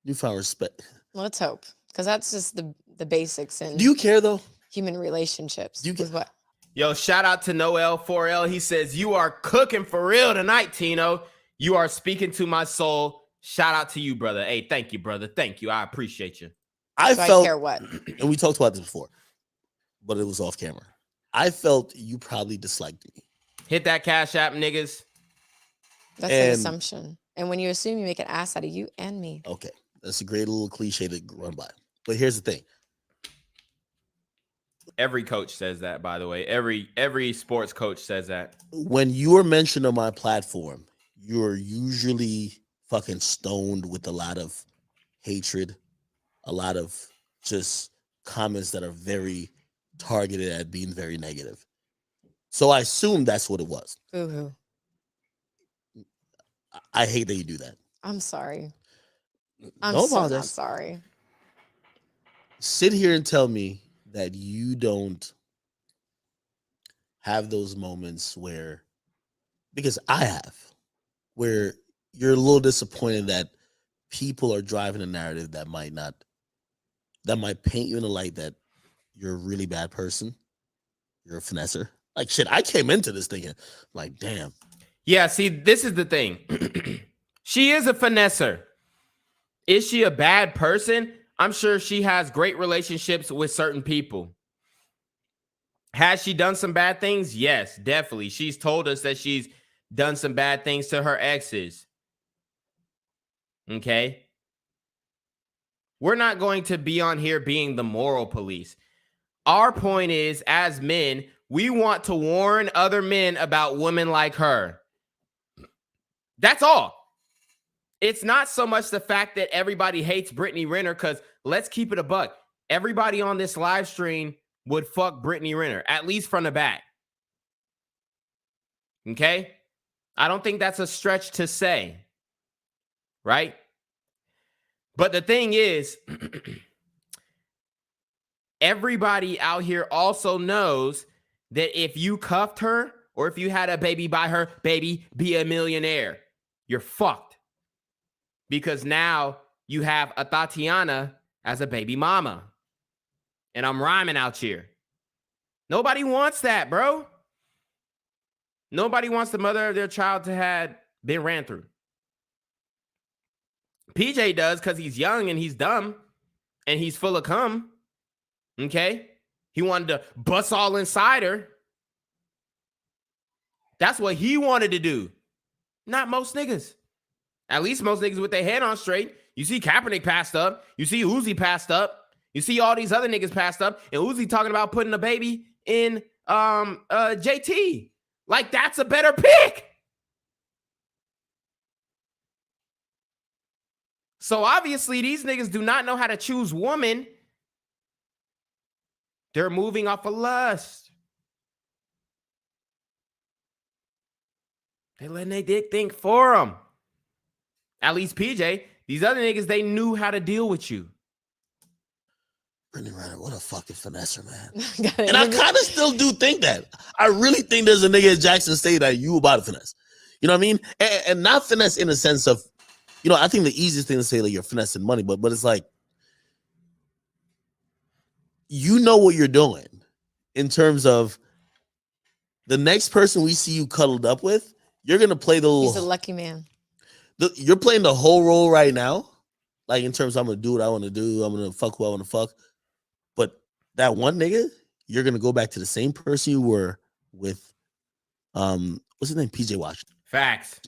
Speaker 4: Newfound respect.
Speaker 3: Let's hope, because that's just the basics. And
Speaker 4: do you care though?
Speaker 3: Human relationships.
Speaker 4: Do you care?
Speaker 3: What?
Speaker 2: Yo, shout out to Noel 4L. He says, you are cooking for real tonight, Tino. You are speaking to my soul. Shout out to you, brother. Hey, thank you, brother. Thank you. I appreciate you.
Speaker 3: I care what?
Speaker 4: And we talked about this before, but it was off camera. I felt you probably disliked me.
Speaker 2: Hit that Cash App, niggas.
Speaker 3: That's an assumption. And when you assume, you make an ass out of you and me.
Speaker 4: Okay. That's a great little cliche to run by. But here's the thing.
Speaker 2: Every coach says that, by the way. Every sports coach says that.
Speaker 4: When you are mentioned on my platform, you're usually fucking stoned with a lot of hatred, a lot of just comments that are very targeted at being very negative. So I assume that's what it was.
Speaker 3: Boo-hoo.
Speaker 4: I hate that you do that.
Speaker 3: I'm sorry.
Speaker 4: I'm so
Speaker 3: not sorry.
Speaker 4: Sit here and tell me that you don't have those moments where, because I have, where you're a little disappointed that people are driving a narrative that might paint you in a light that you're a really bad person. You're a finesser. Like, shit, I came into this thinking, like, damn.
Speaker 2: Yeah, see, this is the thing. She is a finesser. Is she a bad person? I'm sure she has great relationships with certain people. Has she done some bad things? Yes, definitely. She's told us that she's done some bad things to her exes. Okay? We're not going to be on here being the moral police. Our point is, as men, we want to warn other men about women like her. That's all. It's not so much the fact that everybody hates Brittany Renner, because let's keep it a buck. Everybody on this live stream would fuck Brittany Renner, at least from the back. Okay? I don't think that's a stretch to say. Right? But the thing is, everybody out here also knows that if you cuffed her or if you had a baby by her, baby, be a millionaire. You're fucked. Because now you have a Tatiana as a baby mama. And I'm rhyming out here. Nobody wants that, bro. Nobody wants the mother of their child to have been ran through. PJ does because he's young and he's dumb and he's full of cum. Okay? He wanted to bust all inside her. That's what he wanted to do. Not most niggas. At least most niggas with their head on straight. You see Kaepernick passed up. You see Uzi passed up. You see all these other niggas passed up. And Uzi talking about putting a baby in JT. Like, that's a better pick. So obviously these niggas do not know how to choose woman. They're moving off of lust. They letting their dick think for them. At least PJ. These other niggas, they knew how to deal with you.
Speaker 4: Brittany Renner, what a fucking finesser, man. And I kind of still do think that. I really think there's a nigga at Jackson State that you about to finesse. You know what I mean? And not finesse in the sense of, you know, I think the easiest thing to say, like, you're finessing money, but it's like, you know what you're doing in terms of the next person we see you cuddled up with, you're going to play the little...
Speaker 3: He's a lucky man.
Speaker 4: You're playing the whole role right now. Like, in terms of, I'm going to do what I want to do. I'm going to fuck who I want to fuck. But that one nigga, you're going to go back to the same person you were with, what's his name? PJ Washington.
Speaker 2: Facts.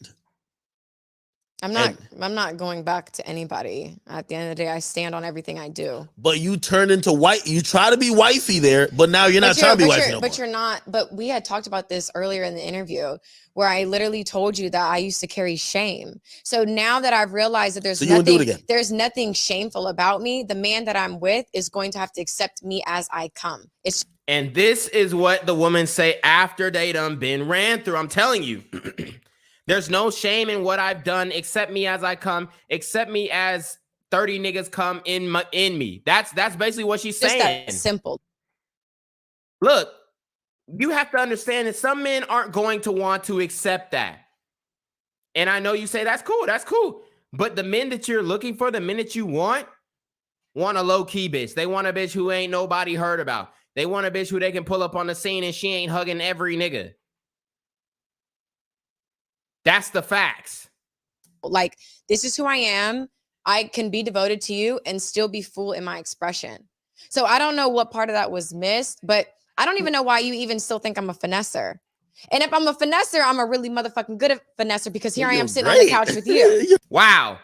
Speaker 3: I'm not going back to anybody. At the end of the day, I stand on everything I do.
Speaker 4: But you turn into white. You try to be wifey there, but now you're not trying to be wifey no more.
Speaker 3: But you're not. But we had talked about this earlier in the interview where I literally told you that I used to carry shame. So now that I've realized that there's nothing shameful about me, the man that I'm with is going to have to accept me as I come.
Speaker 2: And this is what the women say after they done been ran through. I'm telling you. There's no shame in what I've done. Accept me as I come. Accept me as 30 niggas come in me. That's basically what she's saying.
Speaker 3: Just that simple.
Speaker 2: Look, you have to understand that some men aren't going to want to accept that. And I know you say that's cool. But the men that you're looking for, the men that you want a low-key bitch. They want a bitch who ain't nobody heard about. They want a bitch who they can pull up on the scene and she ain't hugging every nigga. That's the facts.
Speaker 3: Like, this is who I am. I can be devoted to you and still be full in my expression. So I don't know what part of that was missed, but I don't even know why you even still think I'm a finesser. And if I'm a finesser, I'm a really motherfucking good finesser because here I am sitting on the couch with you.
Speaker 2: Wow.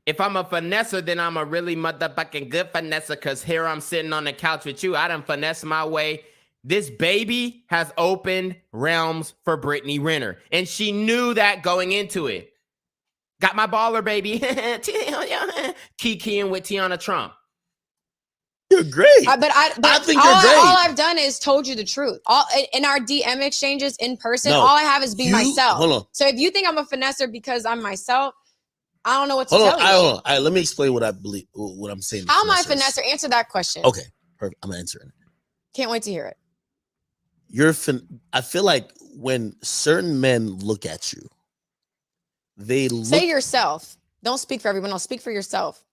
Speaker 2: If I'm a finesser, then I'm a really motherfucking good finesser because here I'm sitting on the couch with you. I done finesse my way. This baby has opened realms for Brittany Renner. And she knew that going into it. Got my baller, baby. Kikiing with Tiana Trump.
Speaker 4: You're great.
Speaker 3: But I think you're great. All I've done is told you the truth. All in our DM exchanges in person, all I have is be myself. Hold on. So if you think I'm a finesser because I'm myself, I don't know what to tell you. Hold on. All
Speaker 4: right, let me explain what I believe, what I'm saying.
Speaker 3: How am I a finesser? Answer that question.
Speaker 4: Okay, perfect. I'm answering it.
Speaker 3: Can't wait to hear it.
Speaker 4: I feel like when certain men look at you,
Speaker 3: say yourself. Don't speak for everyone else. Speak for yourself.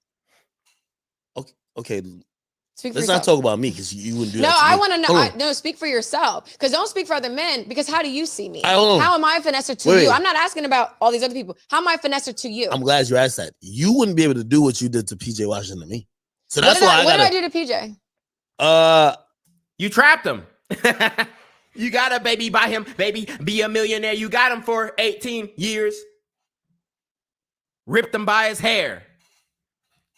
Speaker 4: Okay. Let's not talk about me because you wouldn't do that.
Speaker 3: No, I want to know. No, speak for yourself. Because don't speak for other men. Because how do you see me? How am I a finesser to you? I'm not asking about all these other people. How am I a finesser to you?
Speaker 4: I'm glad you asked that. You wouldn't be able to do what you did to PJ Washington to me. So that's why
Speaker 3: what did I do to PJ?
Speaker 2: You trapped him. You got a baby by him, baby, be a millionaire. You got him for 18 years. Ripped him by his hair.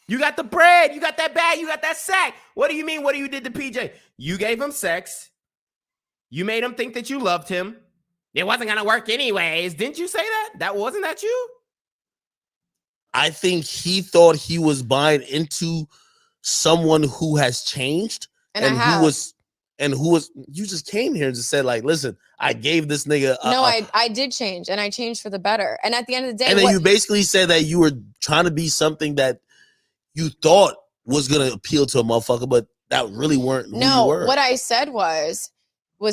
Speaker 2: You got the bread. You got that bag. You got that sack. What do you mean? What do you did to PJ? You gave him sex. You made him think that you loved him. It wasn't going to work anyways. Didn't you say that? Wasn't that you?
Speaker 4: I think he thought he was buying into someone who has changed. And who was you just came here and just said, like, listen, I gave this nigga
Speaker 3: I did change, and I changed for the better. And at the end of the day,
Speaker 4: and then you basically said that you were trying to be something that you thought was gonna appeal to a motherfucker, but that really weren't who you
Speaker 3: No,
Speaker 4: were.
Speaker 3: what I said was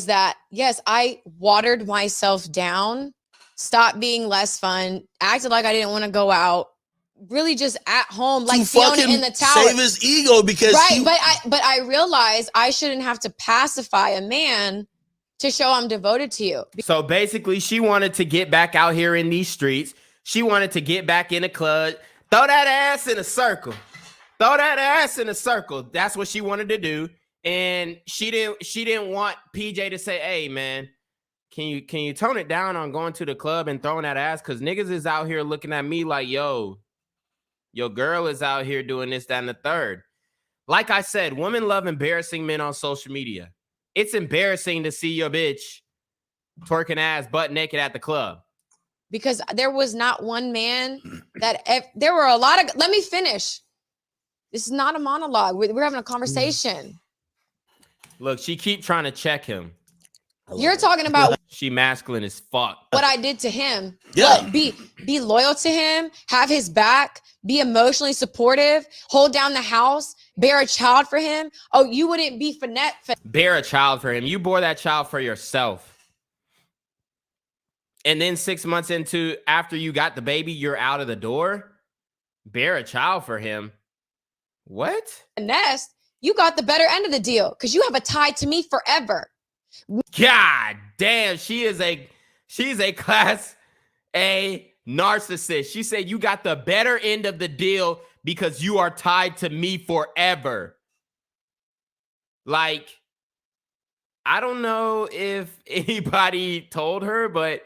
Speaker 3: that yes, I watered myself down, stopped being less fun, acted like I didn't want to go out, really just at home, like Fiona in the tower.
Speaker 4: Save his ego because
Speaker 3: right. But I realized I shouldn't have to pacify a man to show I'm devoted to you.
Speaker 2: So basically, she wanted to get back out here in these streets. She wanted to get back in the club, throw that ass in a circle. Throw that ass in a circle. That's what she wanted to do. And she didn't want PJ to say, hey man, can you tone it down on going to the club and throwing that ass? Cause niggas is out here looking at me like, yo, your girl is out here doing this, that, and the third. Like I said, women love embarrassing men on social media. It's embarrassing to see your bitch twerking ass butt naked at the club.
Speaker 3: Because there was not one man there were a lot of, let me finish. This is not a monologue. We're having a conversation.
Speaker 2: Look, she keep trying to check him.
Speaker 3: You're talking about
Speaker 2: she masculine as fuck.
Speaker 3: What I did to him.
Speaker 4: Yeah.
Speaker 3: What, be loyal to him, have his back, be emotionally supportive, hold down the house, bear a child for him. Oh, you wouldn't be
Speaker 2: bear a child for him. You bore that child for yourself. And then 6 months after you got the baby, you're out of the door. Bear a child for him. What?
Speaker 3: Nest, you got the better end of the deal because you have a tie to me forever.
Speaker 2: God damn, she's a class A narcissist. She said you got the better end of the deal because you are tied to me forever. Like, I don't know if anybody told her, but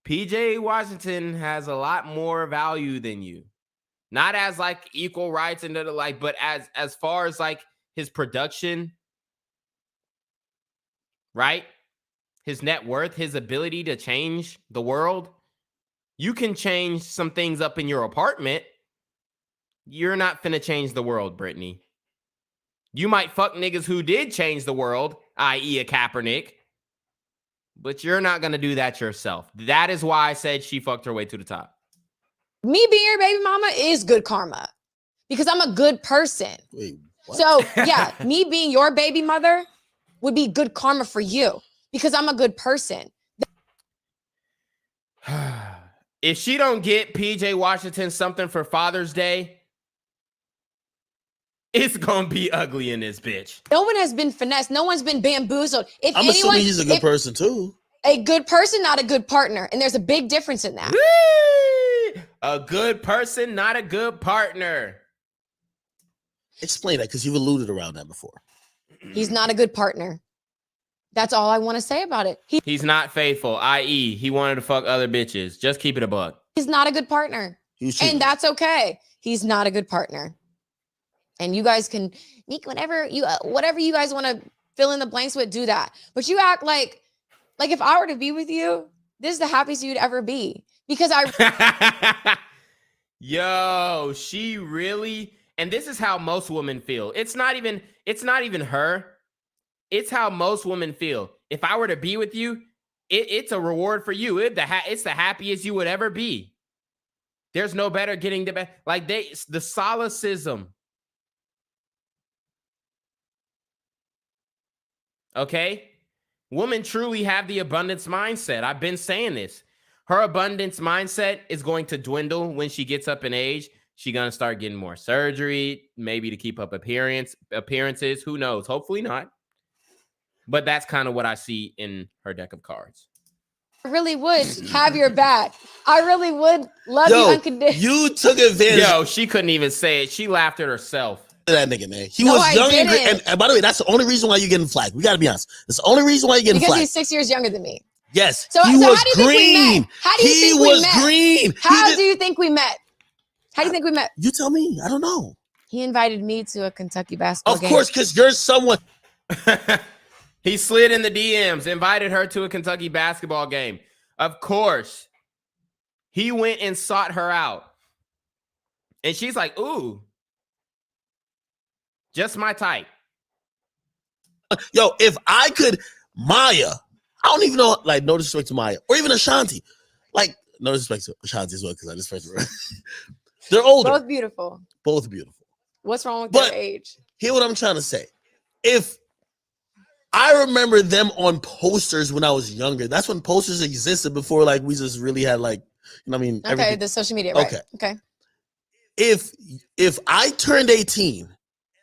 Speaker 2: PJ Washington has a lot more value than you. Not as like equal rights and like, but as far as like his production, right? His net worth, his ability to change the world. You can change some things up in your apartment. You're not finna change the world, Brittany. You might fuck niggas who did change the world, i.e. a Kaepernick, but you're not gonna do that yourself. That is why I said she fucked her way to the top.
Speaker 3: Me being your baby mama is good karma because I'm a good person.
Speaker 4: Wait, what?
Speaker 3: So yeah, me being your baby mother would be good karma for you because I'm a good person.
Speaker 2: If she don't get PJ Washington something for Father's Day, it's gonna be ugly in this bitch.
Speaker 3: No one has been finessed. No one's been bamboozled.
Speaker 4: I'm assuming he's a good person too.
Speaker 3: A good person, not a good partner. And there's a big difference in that.
Speaker 2: Whee! A good person, not a good partner.
Speaker 4: Explain that because you've alluded around that before.
Speaker 3: He's not a good partner. That's all I want to say about it.
Speaker 2: He's not faithful, i.e. he wanted to fuck other bitches. Just keep it a buck.
Speaker 3: He's not a good partner. And that's okay. He's not a good partner. And you guys can make whatever you guys want to fill in the blanks with, do that. But you act like if I were to be with you, this is the happiest you'd ever be. Because
Speaker 2: Yo, she really, and this is how most women feel. It's not even her. It's how most women feel. If I were to be with you, it's a reward for you. It's the happiest you would ever be. There's no better getting the best. Like the solacism. Okay? Women truly have the abundance mindset. I've been saying this. Her abundance mindset is going to dwindle when she gets up in age. She's going to start getting more surgery, maybe to keep up appearances. Who knows? Hopefully not. But that's kind of what I see in her deck of cards.
Speaker 3: I really would have your back. I really would love you unconditionally.
Speaker 4: You took advantage.
Speaker 2: Yo, she couldn't even say it. She laughed at herself.
Speaker 4: That nigga, man. He was young and by the way, that's the only reason why you're getting flagged. We gotta be honest. That's the only reason why you're getting flagged.
Speaker 3: Because he's 6 years younger than me.
Speaker 4: Yes.
Speaker 3: So
Speaker 4: he was green.
Speaker 3: How do you think we met?
Speaker 4: Green.
Speaker 3: How do you think we met? How do you think we met?
Speaker 4: You tell me. I don't know.
Speaker 3: He invited me to a Kentucky basketball game.
Speaker 4: Of course, because you're someone.
Speaker 2: He slid in the DMs, invited her to a Kentucky basketball game. Of course. He went and sought her out. And she's like, ooh. Just my type.
Speaker 4: Yo, if I could, Maya, I don't even know, like, no disrespect to Maya, or even Ashanti. Like, no disrespect to Ashanti as well, because I just first they're older.
Speaker 3: Both beautiful.
Speaker 4: Both beautiful.
Speaker 3: What's wrong with
Speaker 4: But
Speaker 3: their age?
Speaker 4: Hear what I'm trying to say. if I remember them on posters when I was younger. That's when posters existed before, like we just really had like, you know what I mean?
Speaker 3: Okay,
Speaker 4: everything.
Speaker 3: the social media, right?
Speaker 4: Okay.
Speaker 3: Okay.
Speaker 4: If I turned 18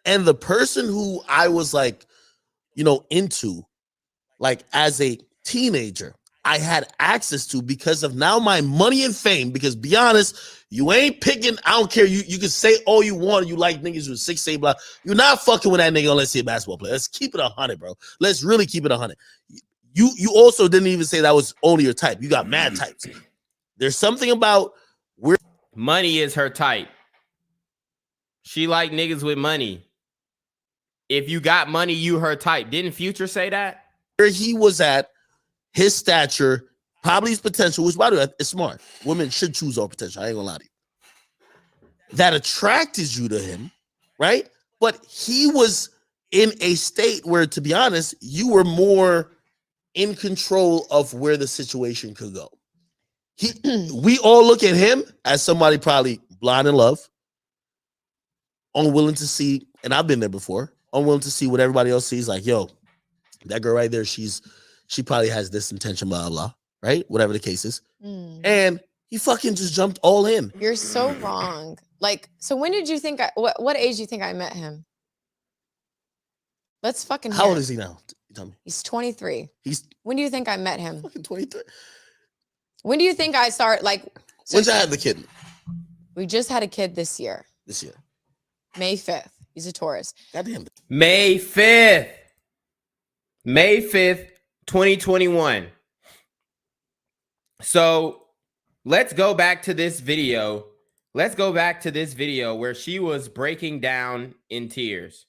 Speaker 4: and the person who I was like, you know, into, like as a teenager, I had access to because of now my money and fame. Because be honest, you ain't picking. I don't care. You can say all you want. You like niggas with 6'8" blah. You're not fucking with that nigga unless he's a basketball player. Let's keep it 100, bro. Let's really keep it 100. You also didn't even say that was only your type. You got mad types. There's something about where
Speaker 2: money is her type. She like niggas with money. If you got money, you her type. Didn't Future say that?
Speaker 4: Where he was at, his stature, probably his potential, which by the way, is smart. Women should choose our potential. I ain't gonna lie to you. That attracted you to him, right? But he was in a state where, to be honest, you were more in control of where the situation could go. We all look at him as somebody probably blind in love, unwilling to see, and I've been there before, unwilling to see what everybody else sees. Like, yo, that girl right there, she probably has this intention, blah, blah, right? Whatever the case is. And he fucking just jumped all in.
Speaker 3: You're so wrong. Like, so when did you think, what age do you think I met him? Let's fucking
Speaker 4: How old is he now? Tell me.
Speaker 3: He's 23.
Speaker 4: He's
Speaker 3: When do you think I met him?
Speaker 4: fucking 23.
Speaker 3: When do you think I start, like, so
Speaker 4: When'd you have the kid?
Speaker 3: we just had a kid this year,
Speaker 4: This year.
Speaker 3: May 5th. He's a Taurus.
Speaker 4: Goddamn.
Speaker 2: May 5th. May 5th, 2021. So let's go back to this video. Let's go back to this video where she was breaking down in tears.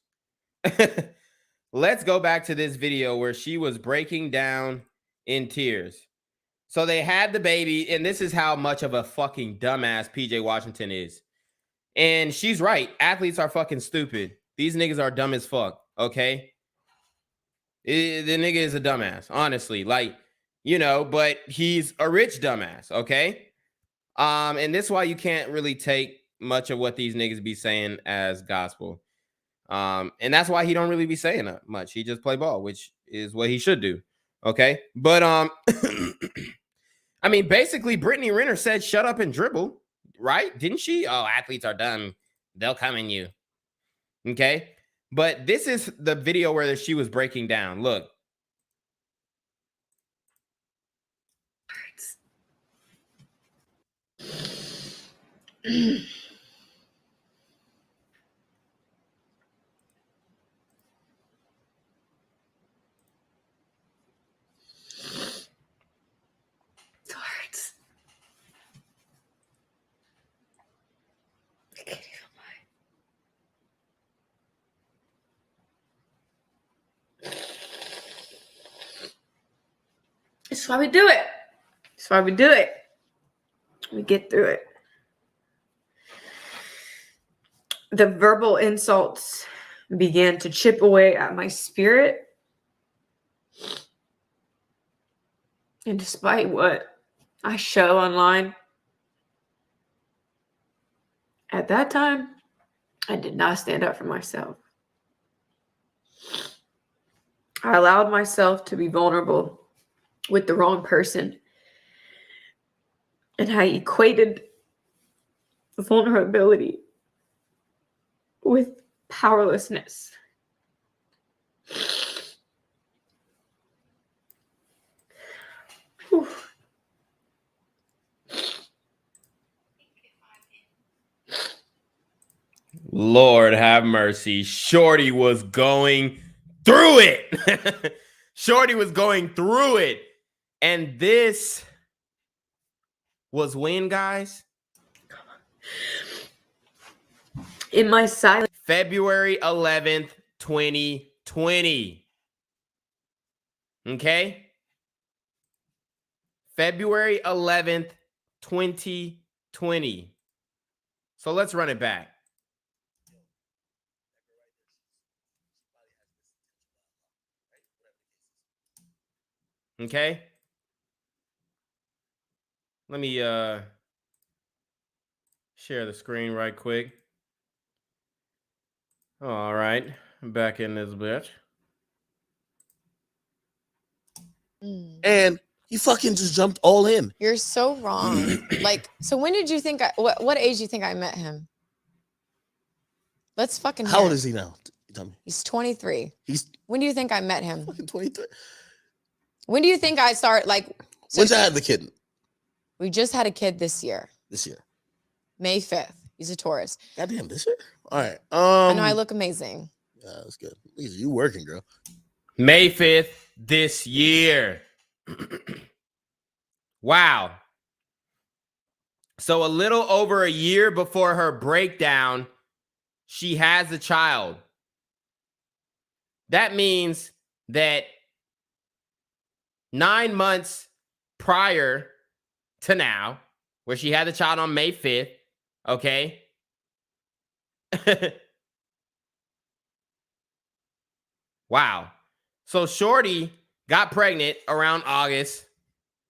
Speaker 2: Let's go back to this video where she was breaking down in tears. So they had the baby, and this is how much of a fucking dumbass PJ Washington is. And she's right. Athletes are fucking stupid. These niggas are dumb as fuck, okay? The nigga is a dumbass, honestly. Like, you know, but he's a rich dumbass, okay? And this is why you can't really take much of what these niggas be saying as gospel. And that's why he don't really be saying that much. He just play ball, which is what he should do, okay? But, I mean, basically, Brittany Renner said, shut up and dribble, right? Didn't she? Oh, athletes are dumb. They'll come in you. Okay? But this is the video where she was breaking down. Look.
Speaker 5: That's why we do it. That's why we do it. We get through it. The verbal insults began to chip away at my spirit. And despite what I show online, at that time, I did not stand up for myself. I allowed myself to be vulnerable with the wrong person. And I equated vulnerability with powerlessness. Whew.
Speaker 2: Lord have mercy. Shorty was going through it. Shorty was going through it. And this was when, guys?
Speaker 5: In my silence.
Speaker 2: February 11th, 2020. Okay? February 11th, 2020. So let's run it back. Okay? Let me share the screen right quick. All right, back in this bitch.
Speaker 4: and he fucking just jumped all in.
Speaker 3: You're so wrong. Like, so when did you think? What age do you think I met him? Let's fucking.
Speaker 4: How old is he now? Tell me.
Speaker 3: He's 23.
Speaker 4: He's
Speaker 3: When do you think I met him?
Speaker 4: fucking 23.
Speaker 3: When do you think I start like? So
Speaker 4: When's I had the kid?
Speaker 3: we just had a kid this year,
Speaker 4: This year.
Speaker 3: May 5th. He's a Taurus.
Speaker 4: Goddamn, this year. All right.
Speaker 3: I know I look amazing.
Speaker 4: Yeah, that's good. Lisa, you working, girl?
Speaker 2: May 5th this year. Wow. So a little over a year before her breakdown, she has a child. That means that 9 months prior to now, where she had the child on May 5th, okay? Wow. So Shorty got pregnant around August,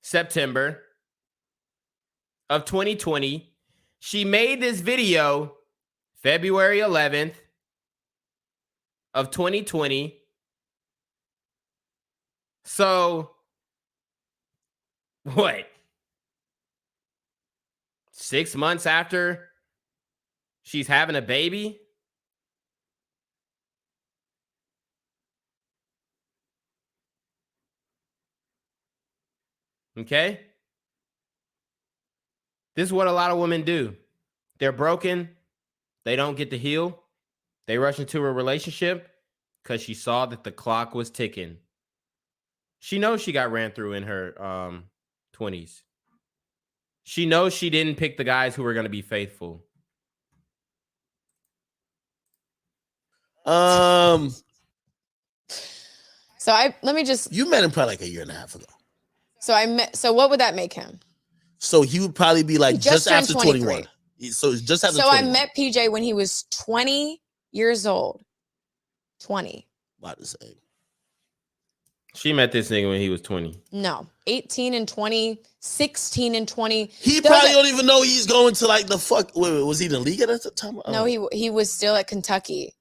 Speaker 2: September of 2020. She made this video February 11th of 2020. So what? 6 months after she's having a baby? Okay? This is what a lot of women do. They're broken. They don't get to heal. They rush into a relationship because she saw that the clock was ticking. She knows she got ran through in her 20s. She knows she didn't pick the guys who were going to be faithful.
Speaker 3: So let me just.
Speaker 4: You met him probably like a year and a half ago.
Speaker 3: So what would that make him?
Speaker 4: So he would probably be like
Speaker 3: He just
Speaker 4: just after
Speaker 3: turned
Speaker 4: 21. So it's just after
Speaker 3: So
Speaker 4: 21.
Speaker 3: I met PJ when he was 20 years old. 20.
Speaker 4: About to say.
Speaker 2: She met this nigga when he was 20.
Speaker 3: No, 18 and 20, 16 and 20.
Speaker 4: He probably don't even know he's going to like the fuck. Wait, was he in the league at the time?
Speaker 3: No, he was still at Kentucky.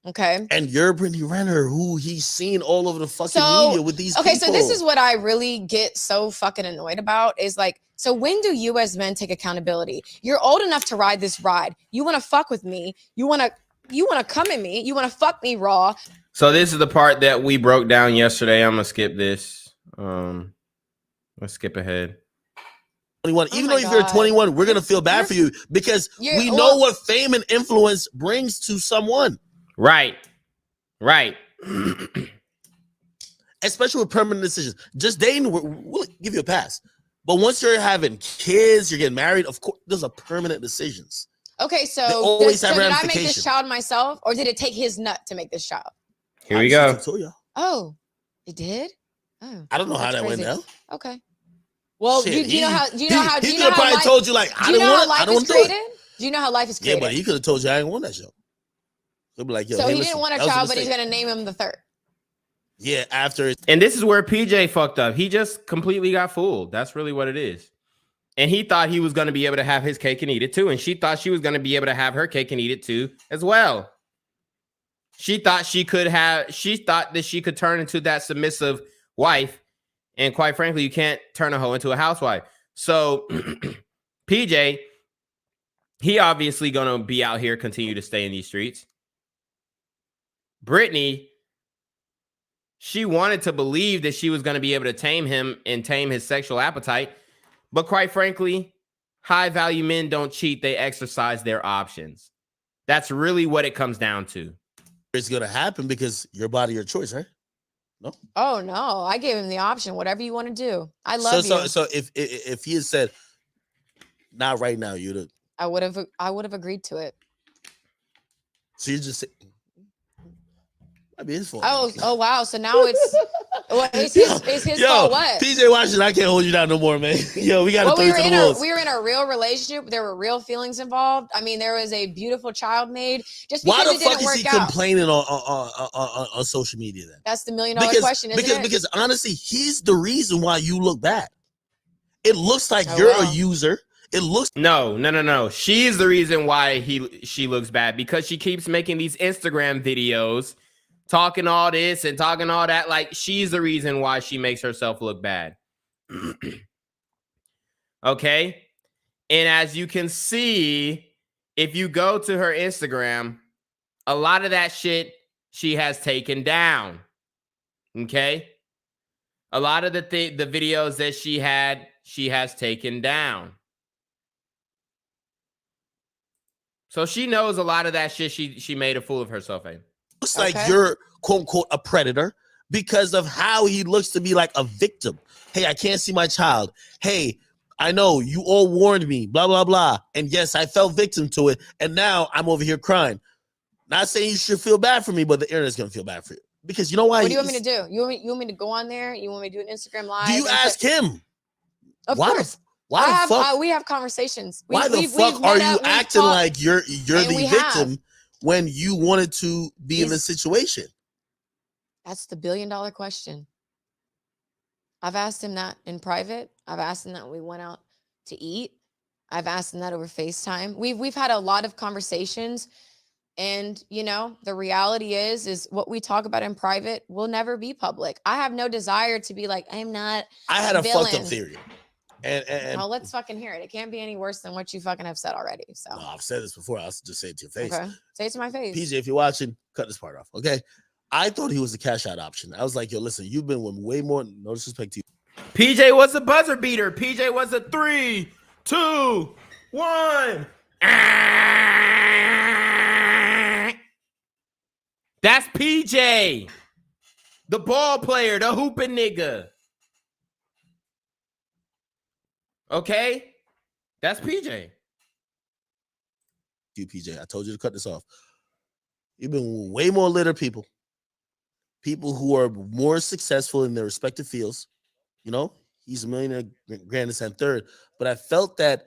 Speaker 3: Okay.
Speaker 4: And you're Brittany Renner, who he's seen all over the fucking media with these
Speaker 3: okay,
Speaker 4: people.
Speaker 3: so this is what I really get so fucking annoyed about is like, so when do you as men take accountability? You're old enough to ride this ride. You want to fuck with me. You want to come at me. You want to fuck me raw.
Speaker 2: So this is the part that we broke down yesterday. I'm going to skip this. Let's skip ahead.
Speaker 4: 21.
Speaker 3: Oh
Speaker 4: Even
Speaker 3: my
Speaker 4: though if you're
Speaker 3: God.
Speaker 4: 21, we're gonna feel bad for you because we know what fame and influence brings to someone.
Speaker 2: Right.
Speaker 4: Especially with permanent decisions. Just dating, we'll give you a pass. But once you're having kids, you're getting married, of course, those are permanent decisions.
Speaker 3: Okay, so,
Speaker 4: They always have
Speaker 3: did I make
Speaker 4: ramifications.
Speaker 3: this child myself or did it take his nut to make this child?
Speaker 2: Here we go.
Speaker 3: Oh, it did? Oh,
Speaker 4: I don't know how
Speaker 3: that's
Speaker 4: that went
Speaker 3: crazy.
Speaker 4: down.
Speaker 3: Okay. Well,
Speaker 4: Shit,
Speaker 3: do you know how
Speaker 4: he could have probably
Speaker 3: life,
Speaker 4: told you like I
Speaker 3: do you
Speaker 4: don't
Speaker 3: know how
Speaker 4: want
Speaker 3: life
Speaker 4: I don't
Speaker 3: is
Speaker 4: want to do
Speaker 3: created?
Speaker 4: it.
Speaker 3: Do you know how life is
Speaker 4: Yeah,
Speaker 3: created?
Speaker 4: but he could have told you I didn't want that show. He'll be like, yo,
Speaker 3: So
Speaker 4: hey,
Speaker 3: he
Speaker 4: listen,
Speaker 3: didn't want a
Speaker 4: that was
Speaker 3: child, but he's
Speaker 4: mistake.
Speaker 3: gonna name him the third.
Speaker 4: Yeah, after
Speaker 2: And this is where PJ fucked up. He just completely got fooled. That's really what it is. And he thought he was going to be able to have his cake and eat it too. And she thought she was going to be able to have her cake and eat it too as well. She thought that she could turn into that submissive wife. And quite frankly, you can't turn a hoe into a housewife. So PJ, he obviously going to be out here, continue to stay in these streets. Brittany, she wanted to believe that she was going to be able to tame him and tame his sexual appetite. But quite frankly, high-value men don't cheat. They exercise their options. That's really what it comes down to.
Speaker 4: it's gonna happen because your body, your choice, right? No.
Speaker 3: Oh no, I gave him the option. Whatever you want to do. I love you.
Speaker 4: So if he had said, not right now, you'd have.
Speaker 3: I would have agreed to it.
Speaker 4: So you just say, might be his fault.
Speaker 3: Oh wow. So now it's his fault. What?
Speaker 4: PJ Washington, I can't hold you down no more, man. Yo, we got to throw you to the wolves.
Speaker 3: We were in a real relationship. There were real feelings involved. I mean, there was a beautiful child made. Just because
Speaker 4: Why the
Speaker 3: it didn't
Speaker 4: fuck is
Speaker 3: work
Speaker 4: he
Speaker 3: out.
Speaker 4: complaining on social media then?
Speaker 3: That's the $1 million question, isn't it?
Speaker 4: Because honestly, he's the reason why you look bad. It looks like
Speaker 3: Oh,
Speaker 4: you're
Speaker 3: wow.
Speaker 4: a user. It looks
Speaker 2: No. She's the reason why she looks bad because she keeps making these Instagram videos talking all this and talking all that. Like, she's the reason why she makes herself look bad. Okay? And as you can see, if you go to her Instagram, a lot of that shit she has taken down. Okay? A lot of the videos that she has taken down. So she knows a lot of that shit she made a fool of herself in.
Speaker 4: Looks like you're, quote unquote, a predator because of how he looks to be like a victim. Hey, I can't see my child. Hey, I know you all warned me, blah, blah, blah. And yes, I fell victim to it. And now I'm over here crying. Not saying you should feel bad for me, but the internet's going to feel bad for you. Because you know why?
Speaker 3: What do you want me to do? You want me to go on there? You want me to do an Instagram live?
Speaker 4: Do you ask him?
Speaker 3: Of course.
Speaker 4: Why the fuck?
Speaker 3: We have conversations.
Speaker 4: Why the fuck are you acting like you're the victim when you wanted to be in this situation?
Speaker 3: That's the $1 billion question. I've asked him that in private. I've asked him that when we went out to eat. I've asked him that over FaceTime. We've had a lot of conversations. And, you know, the reality is what we talk about in private will never be public. I have no desire to be like, I'm not.
Speaker 4: I had a fucked up theory. And
Speaker 3: well, let's fucking hear it. It can't be any worse than what you fucking have said already. So
Speaker 4: no, I've said this before. I'll just say it to your face.
Speaker 3: Okay. Say it to my face.
Speaker 4: PJ, if you're watching, cut this part off. Okay. I thought he was a cash out option. I was like, yo, listen, you've been with way more, no disrespect to you.
Speaker 2: PJ was a buzzer beater. PJ was a 3, 2, 1. That's PJ. The ball player, the hooping nigga. Okay? That's PJ.
Speaker 4: You, PJ, I told you to cut this off. You've been with way more litter people. People who are more successful in their respective fields. You know, he's a millionaire, grandson third. But I felt that,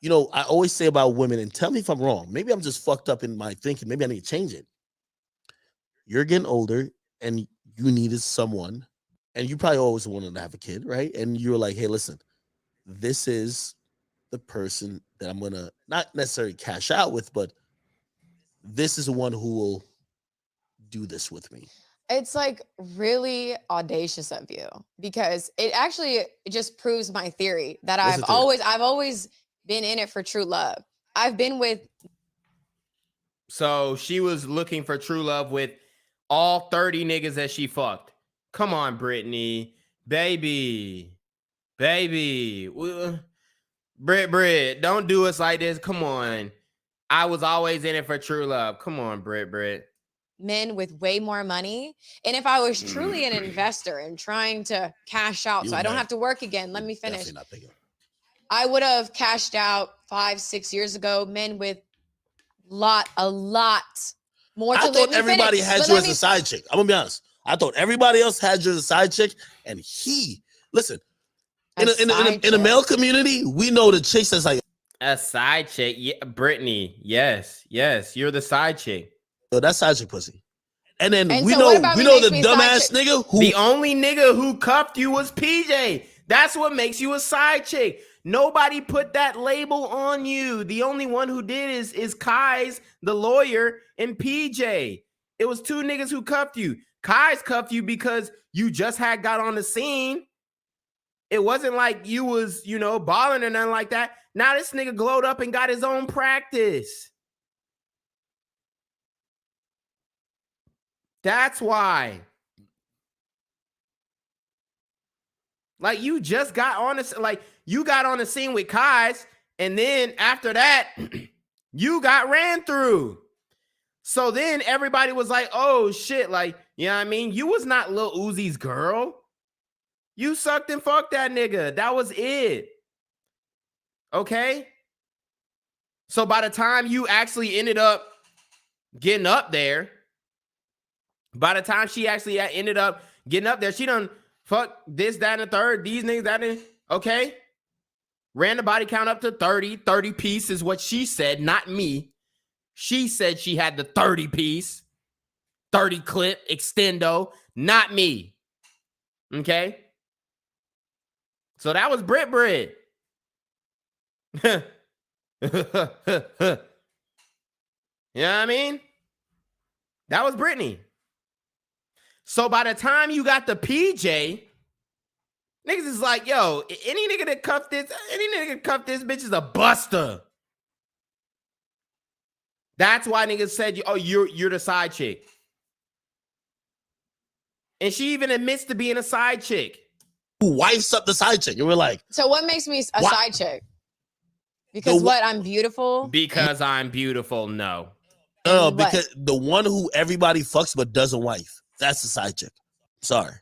Speaker 4: you know, I always say about women, and tell me if I'm wrong. Maybe I'm just fucked up in my thinking. Maybe I need to change it. You're getting older and you needed someone, and you probably always wanted to have a kid, right? And you were like, hey, listen, this is the person that I'm going to not necessarily cash out with, but this is the one who will do this with me.
Speaker 3: It's like really audacious of you because it just proves my theory that I've always been in it for true love. I've been with.
Speaker 2: So she was looking for true love with all 30 niggas that she fucked. Come on, Brittany. Baby. Britt, don't do us like this. Come on. I was always in it for true love. Come on, Britt.
Speaker 3: Men with way more money. And if I was truly an investor and trying to cash out so I don't have to work again, let me finish. I would have cashed out 5-6 years ago. Men with a lot more.
Speaker 4: I thought everybody had you as a side chick. I'm gonna be honest. I thought everybody else had you as a side chick, and listen. In a male community, we know the chicks that's like
Speaker 2: a side chick. Yeah, Brittany. Yes, you're the side chick.
Speaker 4: Yo, that's side chick pussy. And then we know the dumbass nigga who
Speaker 2: the only nigga who cuffed you was PJ. That's what makes you a side chick. Nobody put that label on you. The only one who did is Kai's, the lawyer, and PJ. It was 2 niggas who cuffed you. Kai's cuffed you because you just had got on the scene. It wasn't like you was, balling or nothing like that. Now this nigga glowed up and got his own practice. That's why. Like, you just got on this, like, you got on the scene with Kai's, and then after that, you got ran through. So then everybody was like, oh shit, like, you know what I mean? You was not Lil Uzi's girl. You sucked and fucked that nigga. That was it. Okay? So by the time you actually ended up getting up there, by the time she actually ended up getting up there, she done fuck this, that, and the third, these niggas, that, and okay? Ran the body count up to 30. 30 piece is what she said, not me. She said she had the 30 piece, 30 clip, extendo, not me. Okay? So that was Britt. You know what I mean? That was Brittany. So by the time you got the PJ, niggas is like, yo, any nigga that cuff this bitch is a buster. That's why niggas said, oh, you're the side chick. And she even admits to being a side chick.
Speaker 4: Who wifes up the side chick? And we're like,
Speaker 3: So what makes me a
Speaker 4: Why-
Speaker 3: side chick? Because what? I'm beautiful.
Speaker 2: Because I'm beautiful. No.
Speaker 4: no,
Speaker 3: What?
Speaker 4: because the one who everybody fucks but doesn't wife. That's the side chick. Sorry.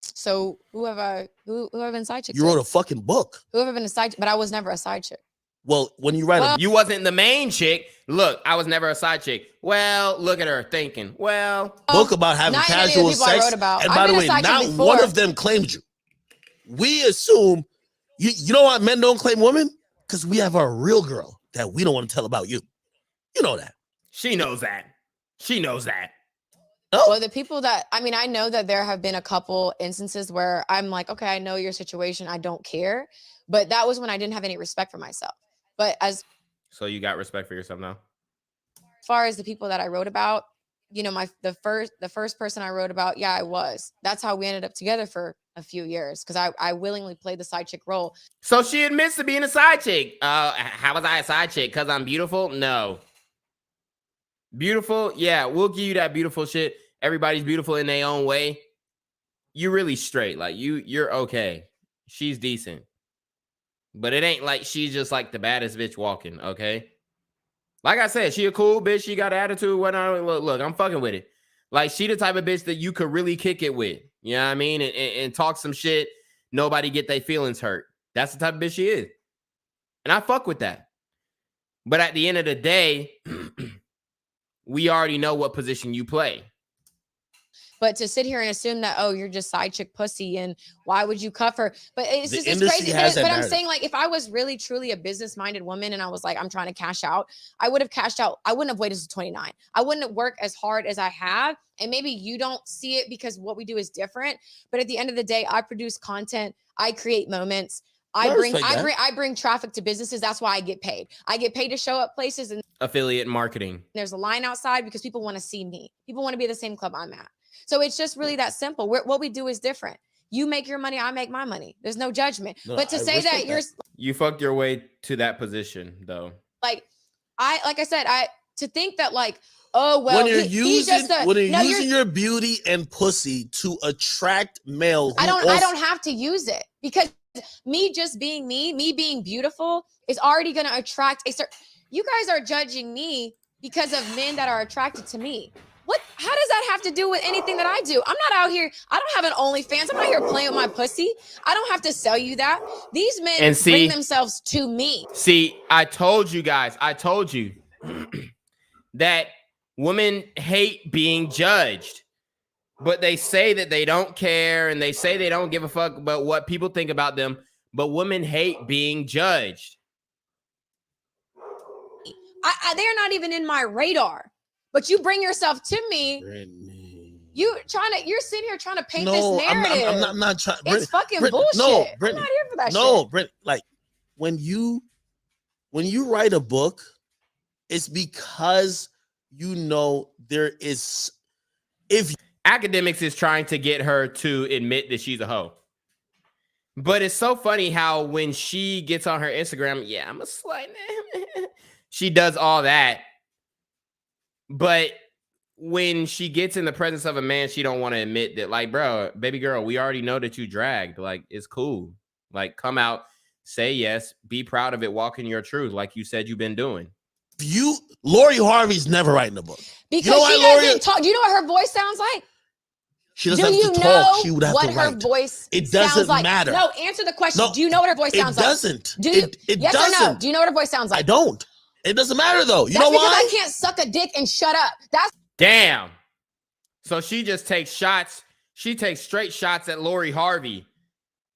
Speaker 3: So who have I been side chick?
Speaker 4: You wrote a fucking book.
Speaker 3: Who have I been a side chick? But I was never a side chick.
Speaker 4: Well, when you write
Speaker 2: You wasn't the main chick. Look, I was never a side chick. Well, look at her thinking. Well,
Speaker 4: a book about having
Speaker 3: not any of the
Speaker 4: casual
Speaker 3: people I
Speaker 4: sex,
Speaker 3: wrote about.
Speaker 4: and
Speaker 3: I've
Speaker 4: by the
Speaker 3: been a
Speaker 4: way,
Speaker 3: side chick
Speaker 4: not
Speaker 3: before.
Speaker 4: one of them claimed you. We assume, you know why men don't claim women? Because we have our real girl that we don't want to tell about you. You know that.
Speaker 2: she knows that. She knows that.
Speaker 3: Well, the people that, I mean, I know that there have been a couple instances where I'm like, okay, I know your situation. I don't care. But that was when I didn't have any respect for myself. But as
Speaker 2: So you got respect for yourself now?
Speaker 3: far as the people that I wrote about, you know, the first person I wrote about, yeah, I was. That's how we ended up together for a few years, because I willingly played the side chick role.
Speaker 2: So she admits to being a side chick. How was I a side chick? Because I'm beautiful? No. Beautiful? Yeah, we'll give you that beautiful shit. Everybody's beautiful in their own way. You're really straight. Like, you're okay. She's decent. But it ain't like she's just like the baddest bitch walking, okay? Like I said, she a cool bitch. She got attitude, whatnot. Look, I'm fucking with it. Like, she the type of bitch that you could really kick it with. You know what I mean? And talk some shit. Nobody get their feelings hurt. That's the type of bitch she is. And I fuck with that. But at the end of the day, we already know what position you play.
Speaker 3: But to sit here and assume that, oh, you're just side chick pussy and why would you cuff her? But it's
Speaker 4: The
Speaker 3: just it's
Speaker 4: industry
Speaker 3: crazy.
Speaker 4: has that
Speaker 3: But I'm
Speaker 4: narrative.
Speaker 3: saying, like, if I was really truly a business minded woman and I was like, I'm trying to cash out, I would have cashed out. I wouldn't have waited to 29. I wouldn't have worked as hard as I have. And maybe you don't see it because what we do is different. But at the end of the day, I produce content. I create moments. I bring traffic to businesses. That's why I get paid. I get paid to show up places, and
Speaker 2: Affiliate marketing.
Speaker 3: there's a line outside because people want to see me. People want to be at the same club I'm at. So it's just really that simple. What we do is different. You make your money, I make my money. There's no judgment.
Speaker 4: No,
Speaker 3: but to
Speaker 4: I
Speaker 3: say that
Speaker 4: respect
Speaker 3: you're
Speaker 2: You fucked your way to that position, though.
Speaker 3: like, to think that like, oh well,
Speaker 4: when you're
Speaker 3: he's just a,
Speaker 4: using your beauty and pussy to attract male,
Speaker 3: I don't have to use it, because me just being me being beautiful is already going to attract a certain. You guys are judging me because of men that are attracted to me. How does that have to do with anything that I do? I'm not out here. I don't have an OnlyFans. I'm not here playing with my pussy. I don't have to sell you that. These men bring themselves to me.
Speaker 2: See, I told you guys, that women hate being judged, but they say that they don't care and they say they don't give a fuck about what people think about them, but women hate being judged.
Speaker 3: They're not even in my radar. But you bring yourself to me.
Speaker 4: Brittany.
Speaker 3: You're sitting here trying to paint this narrative.
Speaker 4: I'm not trying.
Speaker 3: It's fucking
Speaker 4: Brittany,
Speaker 3: bullshit.
Speaker 4: No,
Speaker 3: I'm
Speaker 4: Brittany,
Speaker 3: not here for that shit.
Speaker 4: no, Brittany. Like, when you write a book, it's because you know there is. If
Speaker 2: Academics is trying to get her to admit that she's a hoe. But it's so funny how when she gets on her Instagram, yeah, I'm a slut. She does all that. But when she gets in the presence of a man, she don't want to admit that, like, bro, baby girl, we already know that you dragged. Like, it's cool. Like, come out, say yes, be proud of it, walk in your truth, like you said you've been doing.
Speaker 4: Lori Harvey's never writing a book.
Speaker 3: Because she doesn't talk. Do you know what her voice sounds like?
Speaker 4: She doesn't have to talk. She would have to write.
Speaker 3: What her voice
Speaker 4: it doesn't
Speaker 3: sounds like.
Speaker 4: matter.
Speaker 3: No, answer the question.
Speaker 4: No,
Speaker 3: do you know what her voice sounds like?
Speaker 4: It doesn't.
Speaker 3: Yes
Speaker 4: doesn't.
Speaker 3: or no? Do you know what her voice sounds like?
Speaker 4: I don't. It doesn't matter though. You
Speaker 3: That's
Speaker 4: know
Speaker 3: because
Speaker 4: why?
Speaker 3: I can't suck a dick and shut up. That's
Speaker 2: Damn. So she just takes shots. She takes straight shots at Lori Harvey.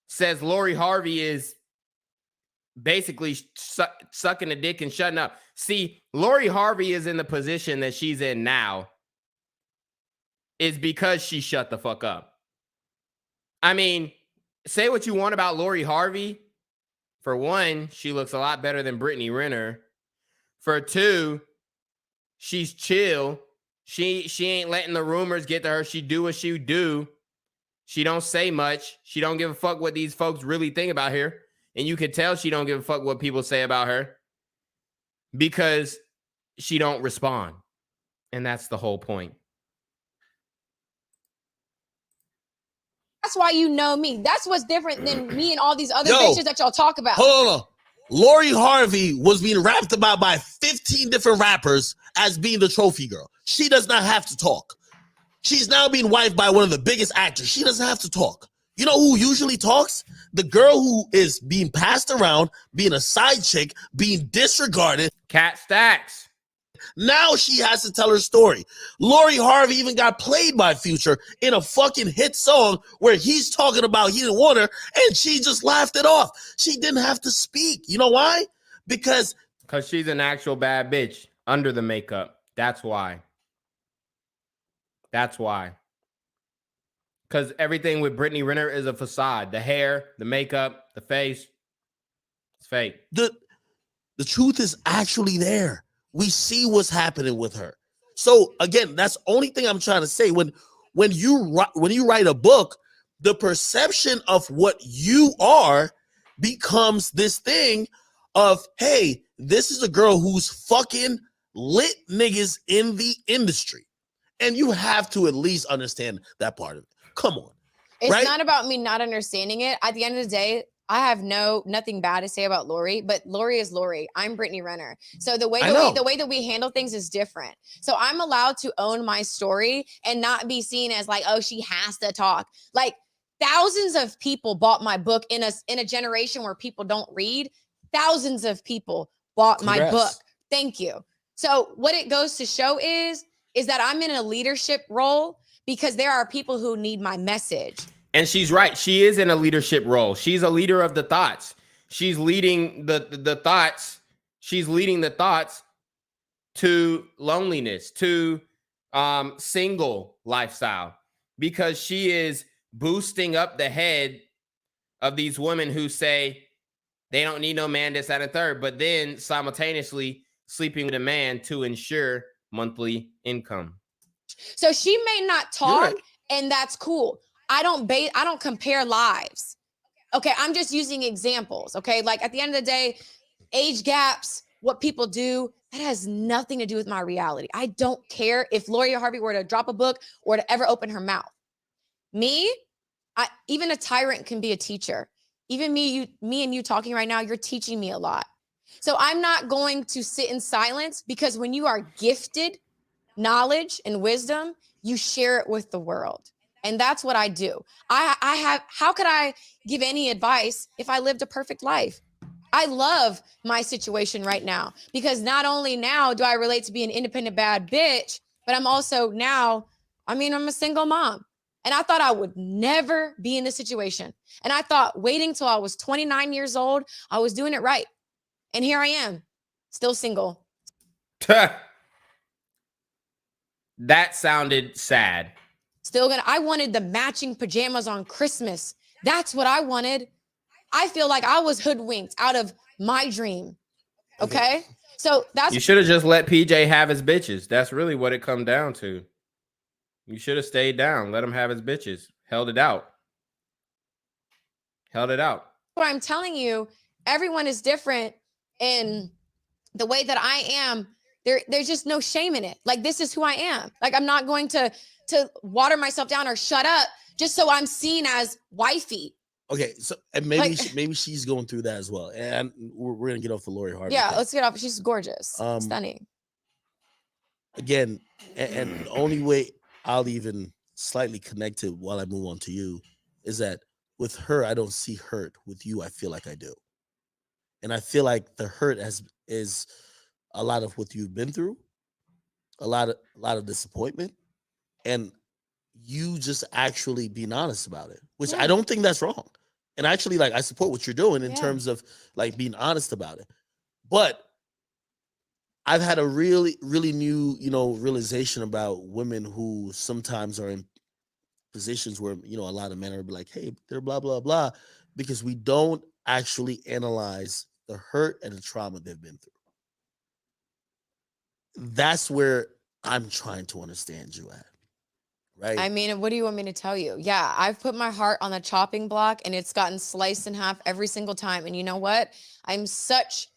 Speaker 2: Says Lori Harvey is basically sucking a dick and shutting up. See, Lori Harvey is in the position that she's in now is because she shut the fuck up. I mean, say what you want about Lori Harvey. For one, she looks a lot better than Brittany Renner. For two, she's chill. She ain't letting the rumors get to her. She do what she do. She don't say much. She don't give a fuck what these folks really think about her. And you can tell she don't give a fuck what people say about her because she don't respond. And that's the whole point.
Speaker 3: That's why you know me. That's what's different than me and all these other bitches that y'all talk about.
Speaker 4: Hold on. Lori Harvey was being rapped about by 15 different rappers as being the trophy girl. She does not have to talk. She's now being wifed by one of the biggest actors. She doesn't have to talk. You know who usually talks? The girl who is being passed around, being a side chick, being disregarded.
Speaker 2: Cat Stacks.
Speaker 4: Now she has to tell her story. Lori Harvey even got played by Future in a fucking hit song where he's talking about he didn't want her, and she just laughed it off. She didn't have to speak. You know why? Because
Speaker 2: she's an actual bad bitch under the makeup. That's why. That's why. Because everything with Brittany Renner is a facade. The hair, the makeup, the face, it's fake.
Speaker 4: The truth is actually there. We see what's happening with her. So again, that's the only thing I'm trying to say. When you write a book, the perception of what you are becomes this thing of, hey, this is a girl who's fucking lit niggas in the industry. And you have to at least understand that part of it. Come on.
Speaker 3: It's
Speaker 4: right?
Speaker 3: not about me not understanding it. At the end of the day, I have nothing bad to say about Lori, but Lori is Lori. I'm Brittany Renner. So the way that we handle things is different. So I'm allowed to own my story and not be seen as like, oh, she has to talk. Like thousands of people bought my book in a generation where people don't read. Thousands of people bought my book. Thank you. So what it goes to show is that I'm in a leadership role because there are people who need my message.
Speaker 2: And she's right. She is in a leadership role. She's a leader of the thoughts. She's leading the thoughts. She's leading the thoughts to loneliness, to single lifestyle, because she is boosting up the head of these women who say they don't need no man, this, that, and third, but then simultaneously sleeping with a man to ensure monthly income.
Speaker 3: So she may not talk, and that's cool. I don't compare lives. Okay, I'm just using examples. Okay, like at the end of the day, age gaps, what people do, that has nothing to do with my reality. I don't care if Lori Harvey were to drop a book or to ever open her mouth. Even a tyrant can be a teacher. Even me and you talking right now, you're teaching me a lot. So I'm not going to sit in silence, because when you are gifted knowledge and wisdom, you share it with the world. And that's what I do. How could I give any advice if I lived a perfect life? I love my situation right now, because not only now do I relate to be an independent bad bitch, but I'm also now, I'm a single mom. And I thought I would never be in this situation. And I thought waiting till I was 29 years old, I was doing it right. And here I am, still single.
Speaker 2: That sounded sad.
Speaker 3: I wanted the matching pajamas on Christmas. That's what I wanted. I feel like I was hoodwinked out of my dream. Okay? So
Speaker 2: you should have just let PJ have his bitches. That's really what it come down to. You should have stayed down, let him have his bitches, held it out. What
Speaker 3: I'm telling you, everyone is different in the way that I am. There's just no shame in it. Like, this is who I am. Like, I'm not going to water myself down or shut up just so I'm seen as wifey.
Speaker 4: Okay, so and maybe she's going through that as well. And we're gonna get off the Lori Harvey.
Speaker 3: Yeah, let's get off. She's gorgeous, stunning.
Speaker 4: Again, and the only way I'll even slightly connect it while I move on to you is that with her, I don't see hurt. With you, I feel like I do, and I feel like the hurt is a lot of what you've been through, a lot of disappointment, and you just actually being honest about it, which I don't think that's wrong. And actually, like, I support what you're doing in terms of like being honest about it. But I've had a really, really new, realization about women who sometimes are in positions where, a lot of men are like, hey, they're blah, blah, blah, because we don't actually analyze the hurt and the trauma they've been through. That's where I'm trying to understand you at. Right?
Speaker 3: I mean, what do you want me to tell you? Yeah, I've put my heart on the chopping block and it's gotten sliced in half every single time. And you know what? I'm such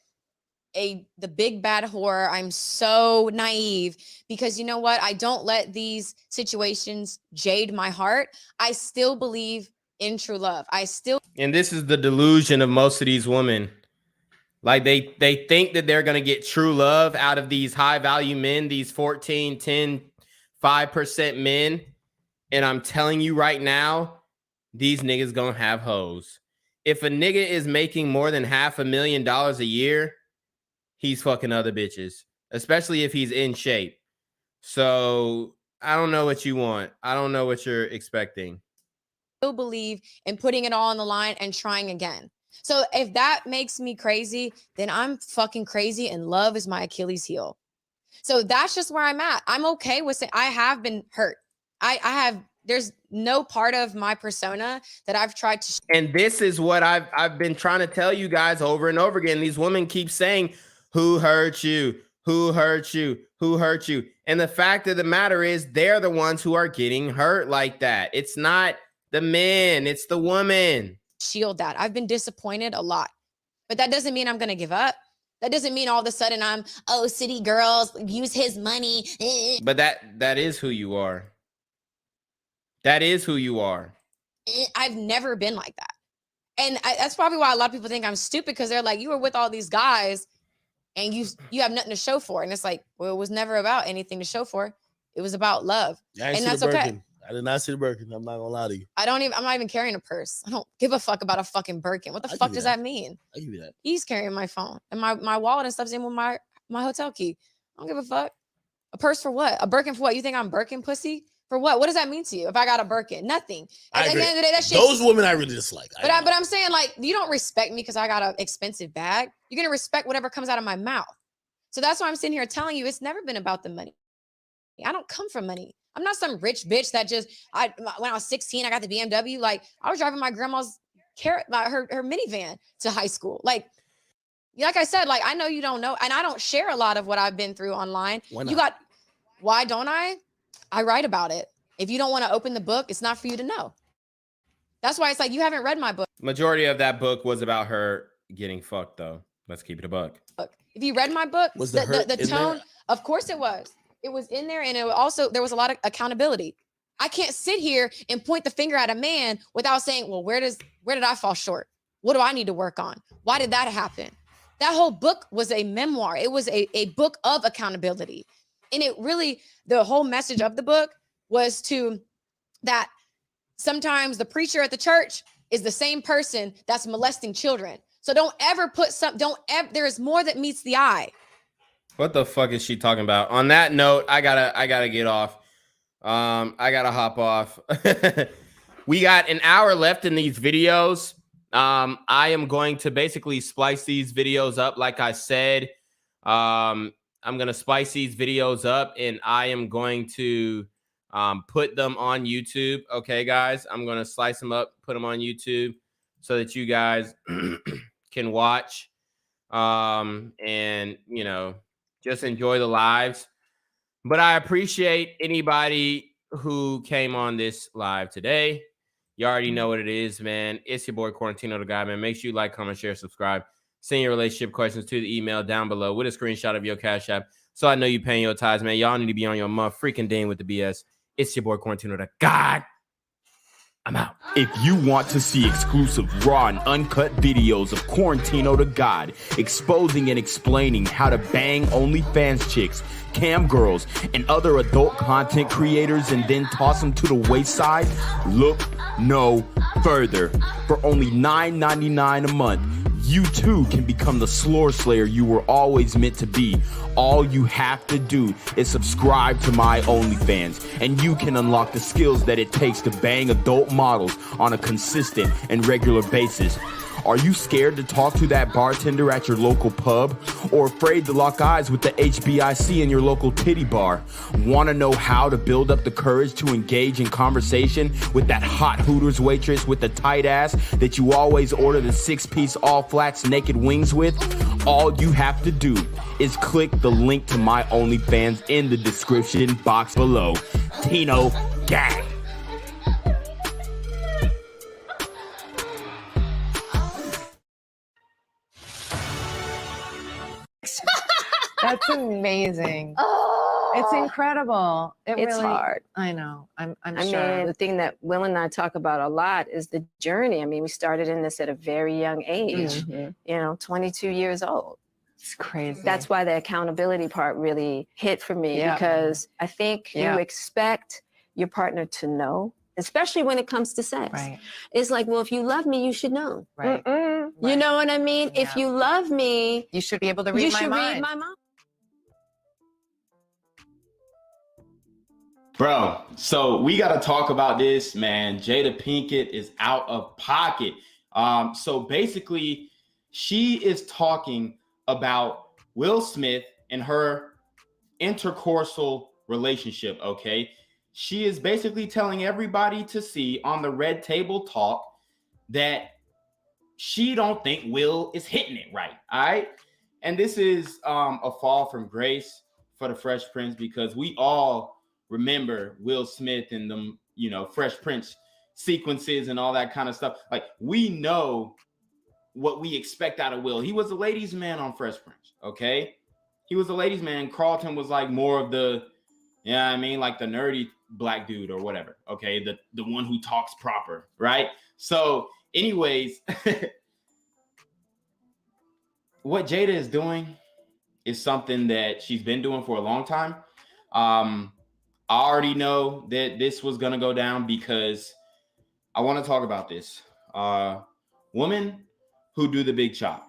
Speaker 3: the big bad whore. I'm so naive because you know what? I don't let these situations jade my heart. I still believe in true love.
Speaker 2: And this is the delusion of most of these women. Like they think that they're going to get true love out of these high value men, these 14, 10, 5% men. And I'm telling you right now, these niggas going to have hoes. If a nigga is making more than $500,000 a year, he's fucking other bitches, especially if he's in shape. So I don't know what you want. I don't know what you're expecting.
Speaker 3: Still believe in putting it all on the line and trying again. So if that makes me crazy, then I'm fucking crazy and love is my Achilles heel. So that's just where I'm at. I'm okay with saying I have been hurt. There's no part of my persona that I've tried to.
Speaker 2: And this is what I've been trying to tell you guys over and over again. These women keep saying, who hurt you? Who hurt you? Who hurt you? And the fact of the matter is they're the ones who are getting hurt like that. It's not the men, it's the woman.
Speaker 3: Shield that. I've been disappointed a lot, but that doesn't mean I'm going to give up. That doesn't mean all of a sudden I'm, city girls use his money.
Speaker 2: But that is who you are. That is who you are.
Speaker 3: I've never been like that. And that's probably why a lot of people think I'm stupid because they're like, you were with all these guys and you have nothing to show for. And it's like, well, it was never about anything to show for. It was about love.
Speaker 4: Yeah, and that's okay. I did not see the Birkin. I'm not gonna lie to you. I'm
Speaker 3: not even carrying a purse. I don't give a fuck about a fucking Birkin. What the fuck does that mean?
Speaker 4: I give you that.
Speaker 3: He's carrying my phone and my wallet and stuff's in with my hotel key. I don't give a fuck. A purse for what? A Birkin for what? You think I'm Birkin pussy? For what? What does that mean to you? If I got a Birkin, nothing. At the end of the day, that shit.
Speaker 4: Those women I really dislike.
Speaker 3: But I'm saying, like, you don't respect me because I got an expensive bag. You're gonna respect whatever comes out of my mouth. So that's why I'm sitting here telling you it's never been about the money. I don't come from money. I'm not some rich bitch that just when I was 16, I got the BMW. Like I was driving my grandma's her minivan to high school. Like I said, like I know you don't know, and I don't share a lot of what I've been through online. Why don't I? I write about it. If you don't want to open the book, it's not for you to know. That's why it's like you haven't read my book.
Speaker 2: Majority of that book was about her getting fucked, though. Let's keep it a buck.
Speaker 3: If you read my book,
Speaker 4: was the
Speaker 3: tone, of course it was. It was in there, and it also there was a lot of accountability. I can't sit here and point the finger at a man without saying, well, where did I fall short? What do I need to work on? Why did that happen? That whole book was a memoir. It was a book of accountability. And it really, the whole message of the book was that sometimes the preacher at the church is the same person that's molesting children. So don't ever there is more that meets the eye.
Speaker 2: What the fuck is she talking about? On that note, I gotta get off. I gotta hop off. We got an hour left in these videos. I am going to basically splice these videos up. Like I said, I'm going to splice these videos up and I am going to put them on YouTube. Okay, guys, I'm going to slice them up, put them on YouTube so that you guys can watch and, you know, just enjoy the lives. But I appreciate anybody who came on this live today. You already know what it is, man. It's your boy, Quarantino Da GAWD, man. Make sure you like, comment, share, subscribe. Send your relationship questions to the email down below with a screenshot of your Cash App. So I know you paying your tithes, man. Y'all need to be on your month freaking dang with the BS. It's your boy, Quarantino Da GAWD. I'm out.
Speaker 6: If you want to see exclusive raw and uncut videos of Quarantino Da GAWD exposing and explaining how to bang OnlyFans chicks, cam girls, and other adult content creators and then toss them to the wayside, look no further. For only $9.99 a month, you too can become the slore slayer you were always meant to be. All you have to do is subscribe to my OnlyFans, and you can unlock the skills that it takes to bang adult models on a consistent and regular basis. Are you scared to talk to that bartender at your local pub? Or afraid to lock eyes with the HBIC in your local titty bar? Want to know how to build up the courage to engage in conversation with that hot Hooters waitress with the tight ass that you always order the 6-piece all flats naked wings with? All you have to do is click the link to my OnlyFans in the description box below. Tino Gang.
Speaker 7: That's amazing.
Speaker 5: Oh,
Speaker 7: It's incredible.
Speaker 3: It's
Speaker 7: really,
Speaker 3: hard.
Speaker 7: I know. I'm
Speaker 3: I
Speaker 7: sure.
Speaker 3: mean, the thing that Will and I talk about a lot is the journey. I mean, we started in this at a very young age,
Speaker 7: Mhm.
Speaker 3: 22 years old.
Speaker 7: It's crazy.
Speaker 3: That's why the accountability part really hit for me,
Speaker 7: Yeah.
Speaker 3: because I think
Speaker 7: Yeah.
Speaker 3: you expect your partner to know, especially when it comes to sex.
Speaker 7: right.
Speaker 3: It's like, well, if you love me, you should know.
Speaker 7: Right.
Speaker 3: You
Speaker 7: Right.
Speaker 3: know what I mean? If
Speaker 7: Yeah.
Speaker 3: you love me,
Speaker 7: You should be able to
Speaker 3: you
Speaker 7: read my
Speaker 3: should
Speaker 7: mind.
Speaker 3: read my mind.
Speaker 2: Bro, so we got to talk about this, man. Jada Pinkett is out of pocket. So basically, she is talking about Will Smith and her intercoursal relationship, okay? She is basically telling everybody to see on the Red Table Talk that she don't think Will is hitting it right, all right? And this is a fall from grace for the Fresh Prince, because we all remember Will Smith and them, Fresh Prince sequences and all that kind of stuff. Like, we know what we expect out of Will. He was a ladies' man on Fresh Prince, okay? He was a ladies' man. Carlton was like more of the, like the nerdy black dude or whatever, okay? The one who talks proper, right? So anyways, what Jada is doing is something that she's been doing for a long time. I already know that this was going to go down because I want to talk about this. Women who do the big chop.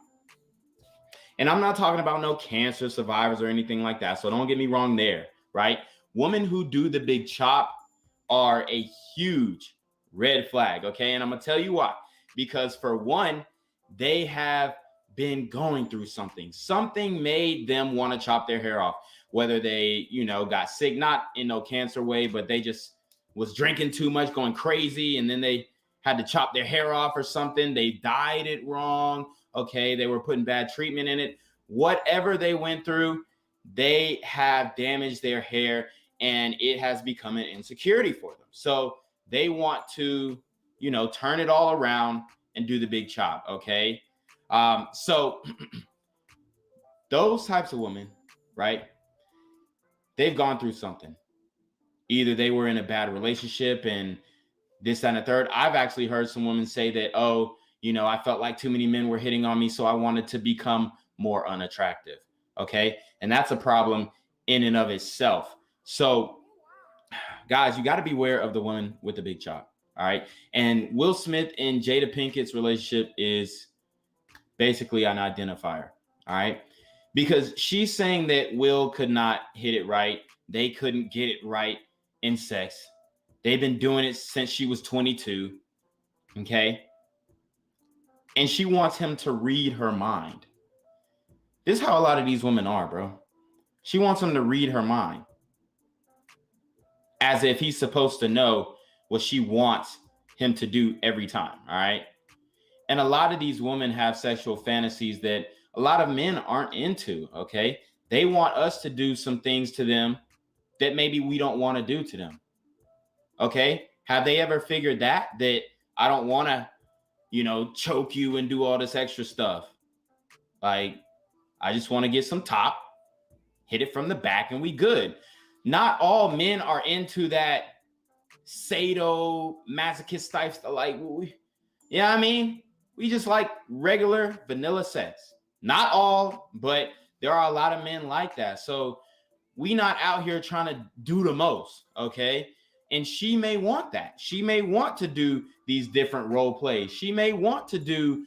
Speaker 2: And I'm not talking about no cancer survivors or anything like that. So don't get me wrong there, right? Women who do the big chop are a huge red flag, okay? And I'm going to tell you why. Because for one, they have been going through something. Something made them want to chop their hair off. Whether they, got sick, not in no cancer way, but they just was drinking too much, going crazy, and then they had to chop their hair off or something. They dyed it wrong. Okay, they were putting bad treatment in it. Whatever they went through, they have damaged their hair, and it has become an insecurity for them. So they want to, turn it all around and do the big chop. Okay, so those types of women, right? They've gone through something. Either they were in a bad relationship and this, that, and the third. I've actually heard some women say that, I felt like too many men were hitting on me, so I wanted to become more unattractive. Okay. And that's a problem in and of itself. So, guys, you got to beware of the woman with the big chop. All right. And Will Smith and Jada Pinkett's relationship is basically an identifier. All right. Because she's saying that Will could not hit it right. They couldn't get it right in sex. They've been doing it since she was 22. Okay. And she wants him to read her mind. This is how a lot of these women are, bro. She wants him to read her mind. As if he's supposed to know what she wants him to do every time. All right. And a lot of these women have sexual fantasies that a lot of men aren't into, okay? They want us to do some things to them that maybe we don't want to do to them, okay? Have they ever figured that I don't want to, choke you and do all this extra stuff? Like, I just want to get some top, hit it from the back, and we good. Not all men are into that sadomasochist type stuff. Like, we just like regular vanilla sex. Not all, but there are a lot of men like that. So we not out here trying to do the most, okay? And she may want that. She may want to do these different role plays. She may want to do,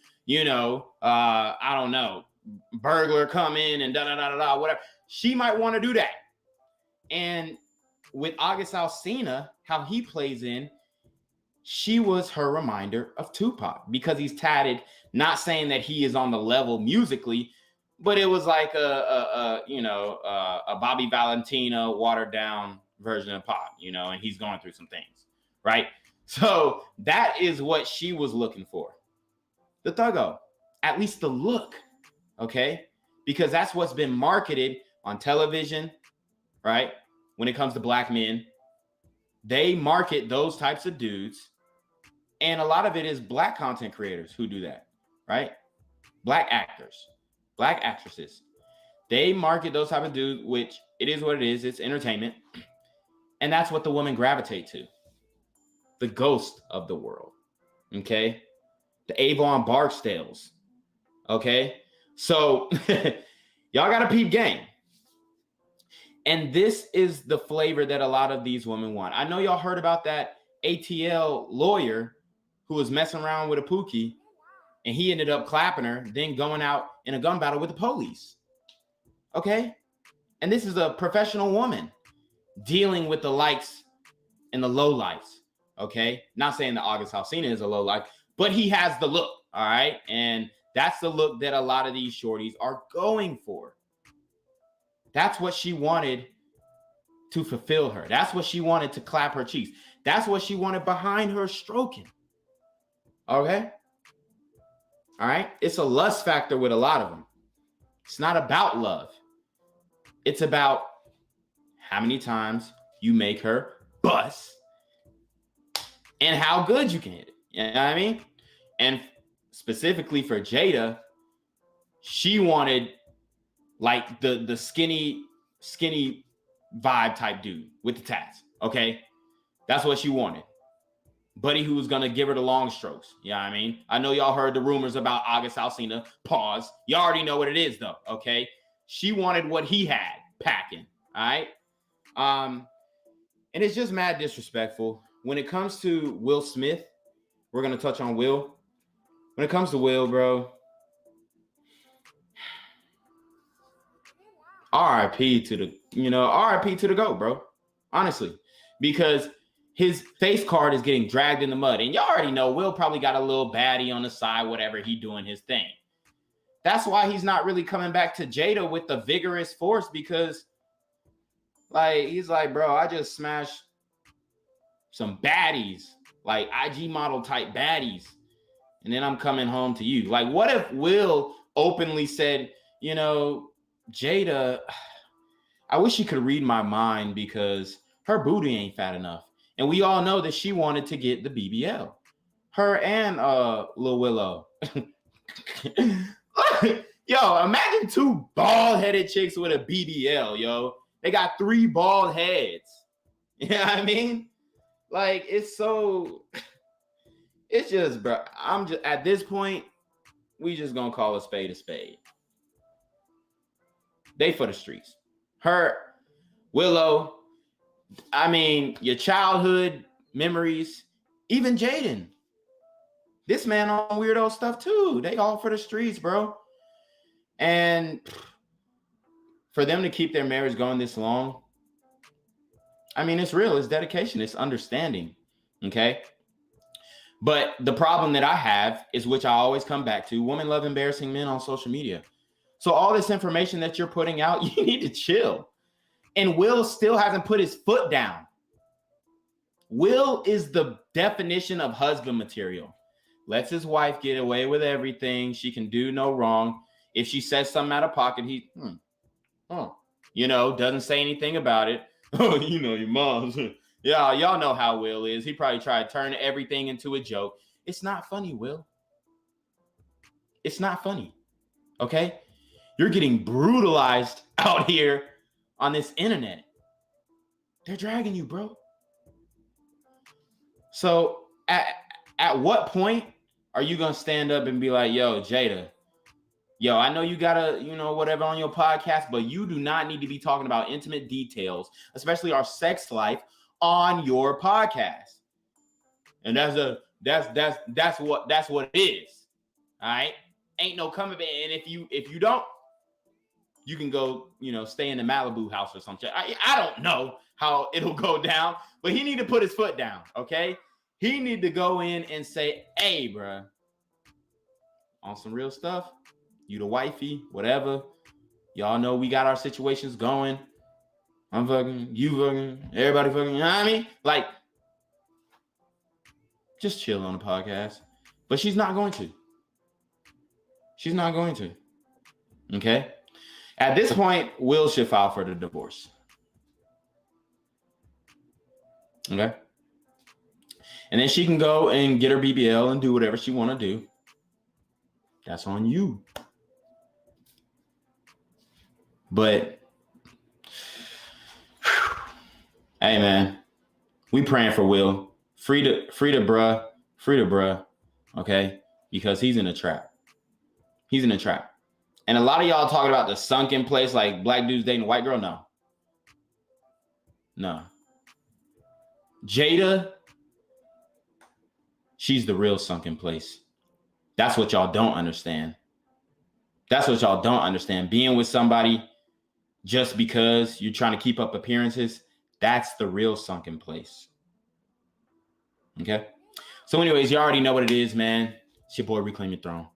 Speaker 2: I don't know, burglar come in and da-da-da-da-da, whatever. She might want to do that. And with August Alsina, how he plays in, she was her reminder of Tupac because he's tatted, not saying that he is on the level musically, but it was like a Bobby Valentino watered down version of Pac, and he's going through some things, right? So that is what she was looking for. The thuggo, at least the look, okay? because that's what's been marketed on television, right? When it comes to black men, they market those types of dudes. And a lot of it is black content creators who do that, right? Black actors, black actresses. They market those type of dudes, which it is what it is. It's entertainment. And that's what the women gravitate to. The ghost of the world. Okay? The Avon Barksdales. Okay? So y'all got to peep game. And this is the flavor that a lot of these women want. I know y'all heard about that ATL lawyer who was messing around with a Pookie, and he ended up clapping her, then going out in a gun battle with the police. Okay? And this is a professional woman dealing with the likes and the low lights. Okay? Not saying that August Alsina is a low life, but he has the look. All right? And that's the look that a lot of these shorties are going for. That's what she wanted to fulfill her. That's what she wanted to clap her cheeks. That's what she wanted behind her stroking. Okay? All right? It's a lust factor with a lot of them. It's not about love. It's about how many times you make her bust and how good you can hit it. You know what I mean? And specifically for Jada, she wanted like the skinny vibe type dude with the tats. Okay? That's what she wanted. Buddy who was going to give her the long strokes. You know what I mean? I know y'all heard the rumors about August Alsina. Pause. You already know what it is, though. Okay? She wanted what he had packing. All right? And it's just mad disrespectful. When it comes to Will Smith, we're going to touch on Will. When it comes to Will, bro, RIP to the GOAT, bro. Honestly. Because his face card is getting dragged in the mud. And y'all already know Will probably got a little baddie on the side, whatever, he doing his thing. That's why he's not really coming back to Jada with the vigorous force, because like he's like, bro, I just smashed some baddies, like IG model type baddies, and then I'm coming home to you. Like, what if Will openly said, you know, Jada, I wish she could read my mind because her booty ain't fat enough. And we all know that she wanted to get the BBL. Her and Lil Willow. Yo, imagine two bald-headed chicks with a BBL, yo. They got 3 bald heads. You know what I mean? Like, it's just, bro, I'm just, at this point, we just gonna call a spade a spade. They for the streets. Her, Willow, I mean, your childhood memories, even Jaden. This man on weirdo stuff too. They all for the streets, bro. And for them to keep their marriage going this long, I mean, it's real. It's dedication. It's understanding. Okay? But the problem that I have is, which I always come back to, women love embarrassing men on social media. So all this information that you're putting out, you need to chill. And Will still hasn't put his foot down. Will is the definition of husband material. Lets his wife get away with everything. She can do no wrong. If she says something out of pocket, he, doesn't say anything about it. Oh, you know, your mom's. Yeah, y'all know how Will is. He probably tried to turn everything into a joke. It's not funny, Will. It's not funny. Okay? You're getting brutalized out here on this internet. They're dragging you, bro. So at what point are you going to stand up and be like, yo, Jada, yo, I know you got to, whatever on your podcast, but you do not need to be talking about intimate details, especially our sex life, on your podcast. And that's what it is. All right? Ain't no coming back. And if you don't, you can go, stay in the Malibu house or something. I don't know how it'll go down, but he need to put his foot down, okay? He need to go in and say, hey, bruh, on some real stuff, you the wifey, whatever. Y'all know we got our situations going. I'm fucking, you fucking, everybody fucking, you know what I mean? Like, just chill on the podcast. But she's not going to. She's not going to. Okay? At this point, Will should file for the divorce. Okay. And then she can go and get her BBL and do whatever she want to do. That's on you. But hey, man, we praying for Will. Free the bruh. Okay, because he's in a trap. He's in a trap. And a lot of y'all talking about the sunken place, like black dudes dating a white girl. No. Jada, she's the real sunken place. That's what y'all don't understand. Being with somebody just because you're trying to keep up appearances, that's the real sunken place. Okay? So anyways, you already know what it is, man. It's your boy, Reclaim Your Throne.